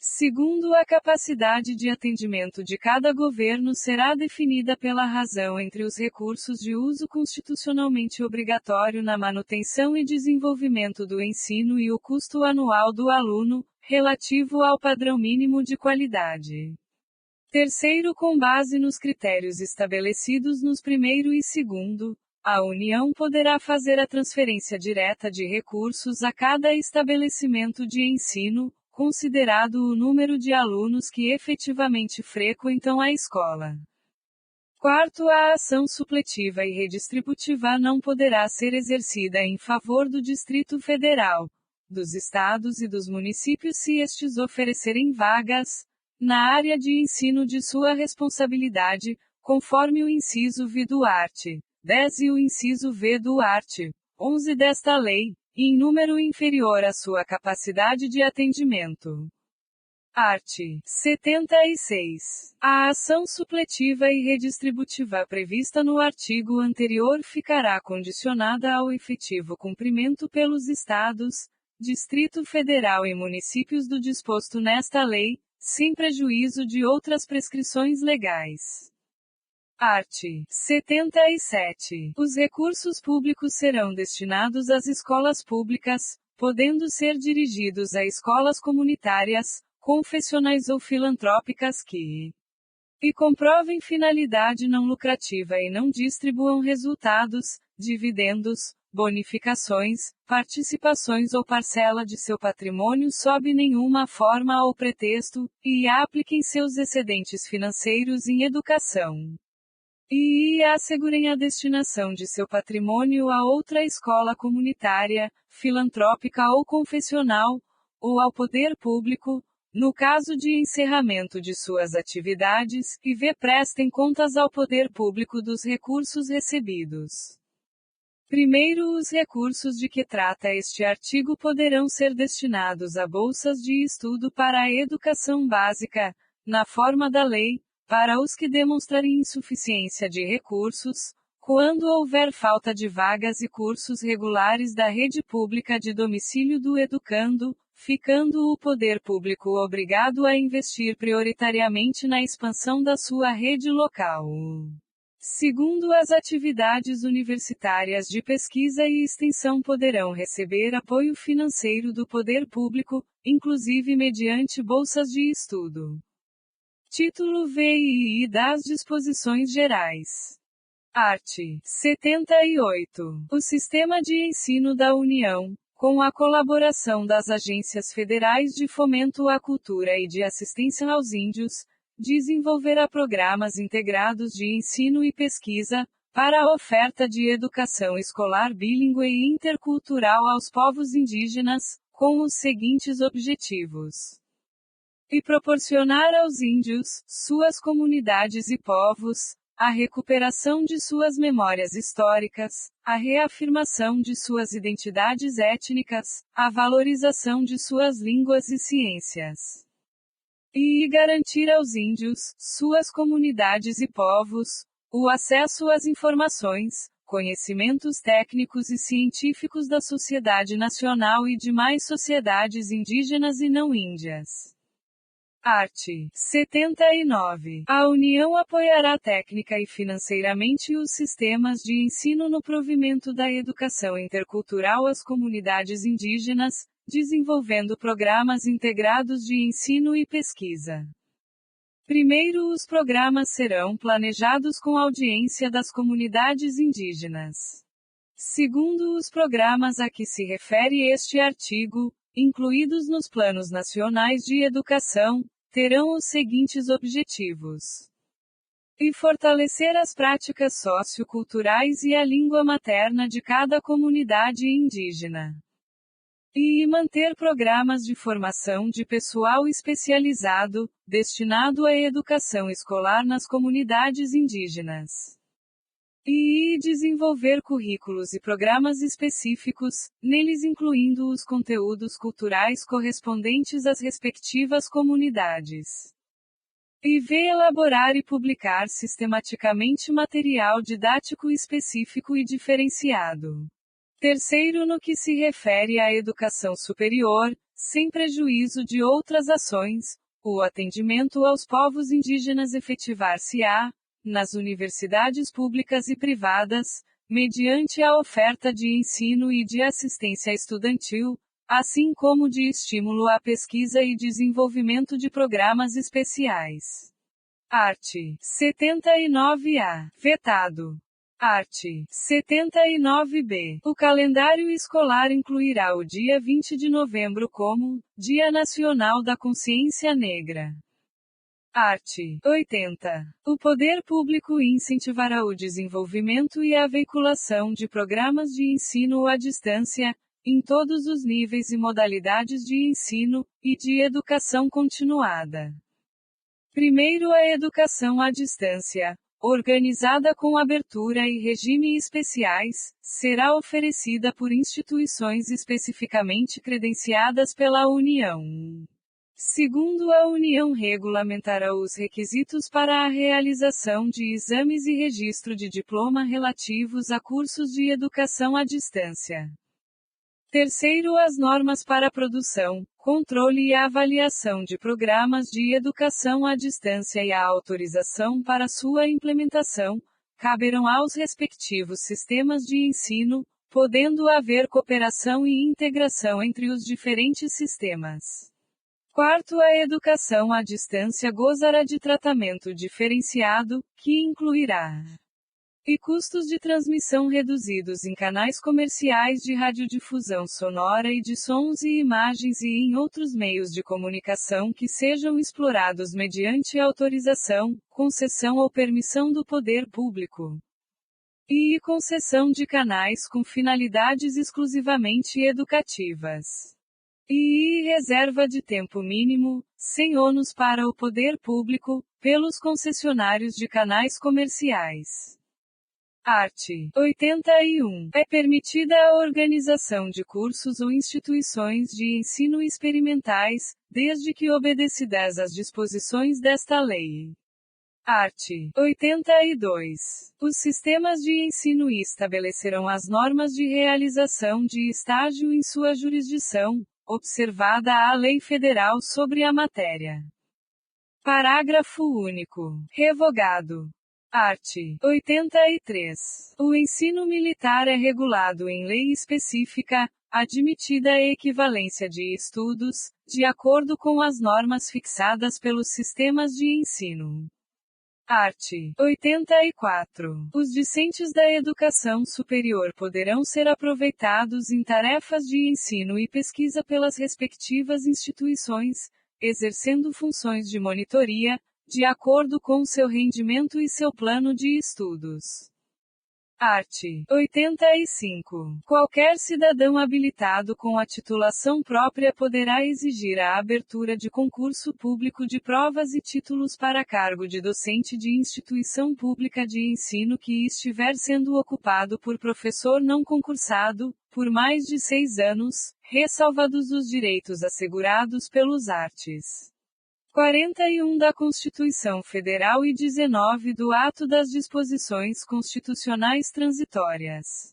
Segundo, a capacidade de atendimento de cada governo será definida pela razão entre os recursos de uso constitucionalmente obrigatório na manutenção e desenvolvimento do ensino e o custo anual do aluno, relativo ao padrão mínimo de qualidade. Terceiro, com base nos critérios estabelecidos nos primeiro e segundo, a União poderá fazer a transferência direta de recursos a cada estabelecimento de ensino, considerado o número de alunos que efetivamente frequentam a escola. Quarto, a ação supletiva e redistributiva não poderá ser exercida em favor do Distrito Federal, dos estados e dos municípios se estes oferecerem vagas, na área de ensino de sua responsabilidade, conforme o inciso V do art. 10 e o inciso V do art. 11 desta lei, em número inferior à sua capacidade de atendimento. Art. 76. A ação supletiva e redistributiva prevista no artigo anterior ficará condicionada ao efetivo cumprimento pelos Estados, Distrito Federal e municípios do disposto nesta lei, sem prejuízo de outras prescrições legais. Art. 77. Os recursos públicos serão destinados às escolas públicas, podendo ser dirigidos a escolas comunitárias, confessionais ou filantrópicas que comprovem finalidade não lucrativa e não distribuam resultados, dividendos, bonificações, participações ou parcela de seu patrimônio sob nenhuma forma ou pretexto, e apliquem seus excedentes financeiros em educação. E assegurem a destinação de seu patrimônio a outra escola comunitária, filantrópica ou confessional, ou ao poder público, no caso de encerramento de suas atividades, e prestem contas ao poder público dos recursos recebidos. Primeiro, os recursos de que trata este artigo poderão ser destinados a bolsas de estudo para a educação básica, na forma da lei, para os que demonstrarem insuficiência de recursos, quando houver falta de vagas e cursos regulares da rede pública de domicílio do educando, ficando o poder público obrigado a investir prioritariamente na expansão da sua rede local. Segundo, as atividades universitárias de pesquisa e extensão poderão receber apoio financeiro do poder público, inclusive mediante bolsas de estudo. Título VII das Disposições Gerais. Art. 78. O Sistema de Ensino da União, com a colaboração das agências federais de fomento à cultura e de assistência aos índios, desenvolverá programas integrados de ensino e pesquisa, para a oferta de educação escolar bilíngue e intercultural aos povos indígenas, com os seguintes objetivos: e proporcionar aos índios, suas comunidades e povos, a recuperação de suas memórias históricas, a reafirmação de suas identidades étnicas, a valorização de suas línguas e ciências. E garantir aos índios, suas comunidades e povos, o acesso às informações, conhecimentos técnicos e científicos da sociedade nacional e demais sociedades indígenas e não índias. Art. 79. A União apoiará técnica e financeiramente os sistemas de ensino no provimento da educação intercultural às comunidades indígenas, desenvolvendo programas integrados de ensino e pesquisa. Primeiro, os programas serão planejados com audiência das comunidades indígenas. Segundo, os programas a que se refere este artigo, incluídos nos planos nacionais de educação, terão os seguintes objetivos: e fortalecer as práticas socioculturais e a língua materna de cada comunidade indígena. E manter programas de formação de pessoal especializado, destinado à educação escolar nas comunidades indígenas. E desenvolver currículos e programas específicos, neles incluindo os conteúdos culturais correspondentes às respectivas comunidades. E elaborar e publicar sistematicamente material didático específico e diferenciado. Terceiro, no que se refere à educação superior, sem prejuízo de outras ações, o atendimento aos povos indígenas efetivar-se-á, nas universidades públicas e privadas, mediante a oferta de ensino e de assistência estudantil, assim como de estímulo à pesquisa e desenvolvimento de programas especiais. Art. 79-A. Vetado. Art. 79-B. O calendário escolar incluirá o dia 20 de novembro como Dia Nacional da Consciência Negra. Art. 80. O poder público incentivará o desenvolvimento e a veiculação de programas de ensino à distância, em todos os níveis e modalidades de ensino, e de educação continuada. Primeiro, a educação à distância, organizada com abertura e regime especiais, será oferecida por instituições especificamente credenciadas pela União. Segundo, a União regulamentará os requisitos para a realização de exames e registro de diploma relativos a cursos de educação à distância. Terceiro, as normas para a produção, controle e avaliação de programas de educação à distância e a autorização para sua implementação, caberão aos respectivos sistemas de ensino, podendo haver cooperação e integração entre os diferentes sistemas. Quarto, a educação à distância gozará de tratamento diferenciado, que incluirá e custos de transmissão reduzidos em canais comerciais de radiodifusão sonora e de sons e imagens e em outros meios de comunicação que sejam explorados mediante autorização, concessão ou permissão do poder público. E concessão de canais com finalidades exclusivamente educativas. E reserva de tempo mínimo, sem ônus para o poder público, pelos concessionários de canais comerciais. Art. 81. É permitida a organização de cursos ou instituições de ensino experimentais, desde que obedecidas às disposições desta lei. Art. 82. Os sistemas de ensino estabelecerão as normas de realização de estágio em sua jurisdição, observada a lei federal sobre a matéria. Parágrafo único. Revogado. Art. 83. O ensino militar é regulado em lei específica, admitida a equivalência de estudos, de acordo com as normas fixadas pelos sistemas de ensino. Art. 84. Os discentes da educação superior poderão ser aproveitados em tarefas de ensino e pesquisa pelas respectivas instituições, exercendo funções de monitoria, de acordo com seu rendimento e seu plano de estudos. Art. 85. Qualquer cidadão habilitado com a titulação própria poderá exigir a abertura de concurso público de provas e títulos para cargo de docente de instituição pública de ensino que estiver sendo ocupado por professor não concursado, por mais de 6 anos, ressalvados os direitos assegurados pelos arts. 41 da Constituição Federal e 19 do Ato das Disposições Constitucionais Transitórias.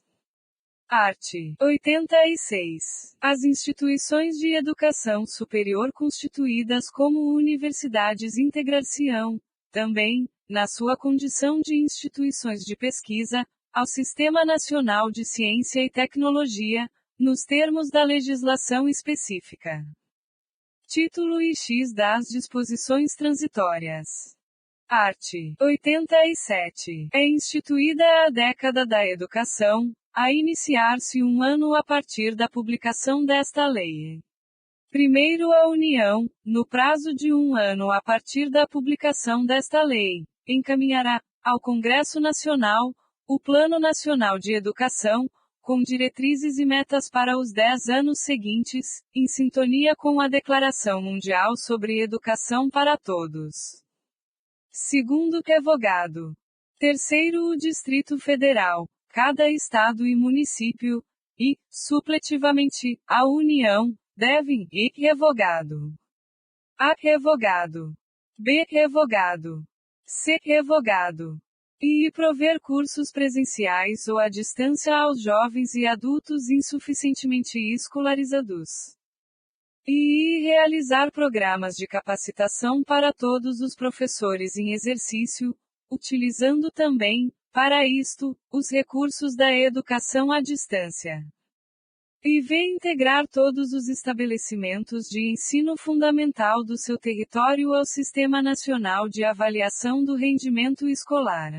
Art. 86. As instituições de educação superior constituídas como universidades integrar-se-ão, também, na sua condição de instituições de pesquisa, ao Sistema Nacional de Ciência e Tecnologia, nos termos da legislação específica. Título X das disposições transitórias. Art. 87. É instituída a década da educação, a iniciar-se um ano a partir da publicação desta lei. Primeiro, a União, no prazo de 1 ano a partir da publicação desta lei, encaminhará, ao Congresso Nacional, o Plano Nacional de Educação, com diretrizes e metas para os 10 anos seguintes, em sintonia com a Declaração Mundial sobre Educação para Todos. Segundo, revogado. Terceiro, o Distrito Federal, cada estado e município, e, supletivamente, a União, devem, e, revogado. A, revogado. B, revogado. C, revogado. E prover cursos presenciais ou à distância aos jovens e adultos insuficientemente escolarizados. E realizar programas de capacitação para todos os professores em exercício, utilizando também, para isto, os recursos da educação à distância. E integrar todos os estabelecimentos de ensino fundamental do seu território ao Sistema Nacional de Avaliação do Rendimento Escolar.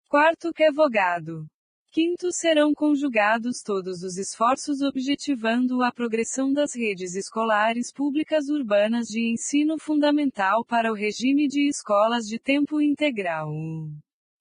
Quarto, revogado. Quinto, serão conjugados todos os esforços objetivando a progressão das redes escolares públicas urbanas de ensino fundamental para o regime de escolas de tempo integral.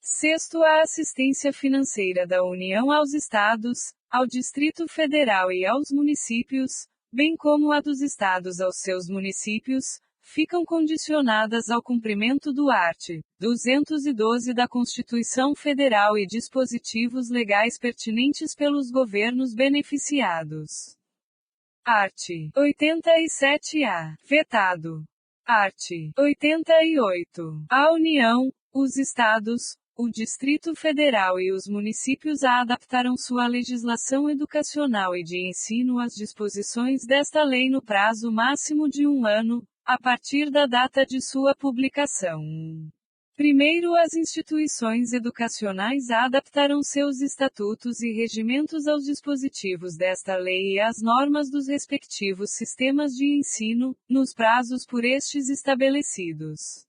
Sexto, a assistência financeira da União aos estados, ao Distrito Federal e aos municípios, bem como a dos estados aos seus municípios, ficam condicionadas ao cumprimento do art. 212 da Constituição Federal e dispositivos legais pertinentes pelos governos beneficiados. Art. 87-A. Vetado. Art. 88. A União, os estados, o Distrito Federal e os municípios adaptarão sua legislação educacional e de ensino às disposições desta lei no prazo máximo de 1 ano, a partir da data de sua publicação. Primeiro, as instituições educacionais adaptarão seus estatutos e regimentos aos dispositivos desta lei e às normas dos respectivos sistemas de ensino, nos prazos por estes estabelecidos.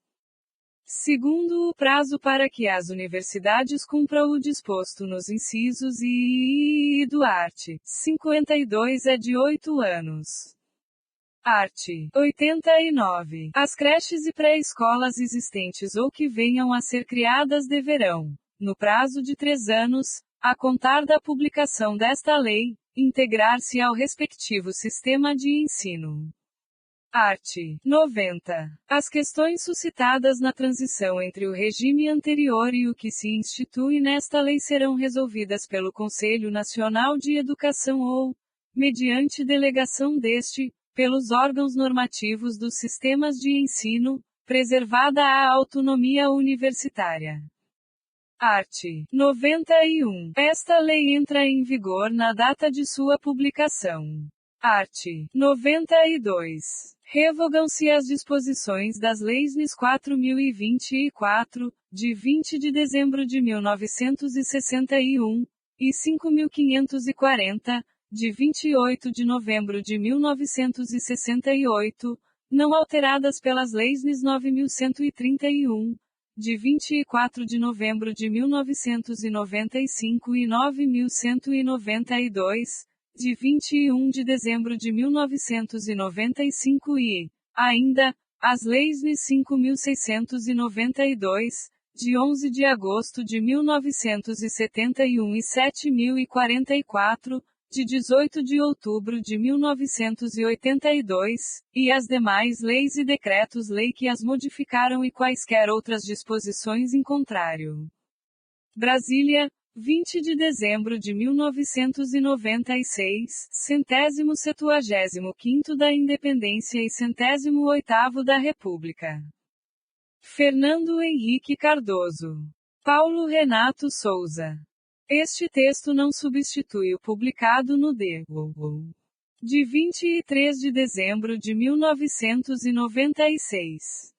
Segundo, o prazo para que as universidades cumpram o disposto nos incisos I e do art. 52 é de 8 anos. Art. 89. As creches e pré-escolas existentes ou que venham a ser criadas deverão, no prazo de 3 anos, a contar da publicação desta lei, integrar-se ao respectivo sistema de ensino. Art. 90. As questões suscitadas na transição entre o regime anterior e o que se institui nesta lei serão resolvidas pelo Conselho Nacional de Educação ou, mediante delegação deste, pelos órgãos normativos dos sistemas de ensino, preservada a autonomia universitária. Art. 91. Esta lei entra em vigor na data de sua publicação. Art. 92. Revogam-se as disposições das leis NIS 4024, de 20 de dezembro de 1961, e 5540, de 28 de novembro de 1968, não alteradas pelas leis NIS 9131, de 24 de novembro de 1995 e 9192, de 21 de dezembro de 1995 e, ainda, as leis NIS 5.692, de 11 de agosto de 1971 e 7.044, de 18 de outubro de 1982, e as demais leis e decretos-lei que as modificaram e quaisquer outras disposições em contrário. Brasília, 20 de dezembro de 1996, 175º da Independência e 108º da República. Fernando Henrique Cardoso. Paulo Renato Souza. Este texto não substitui o publicado no de 23 de dezembro de 1996.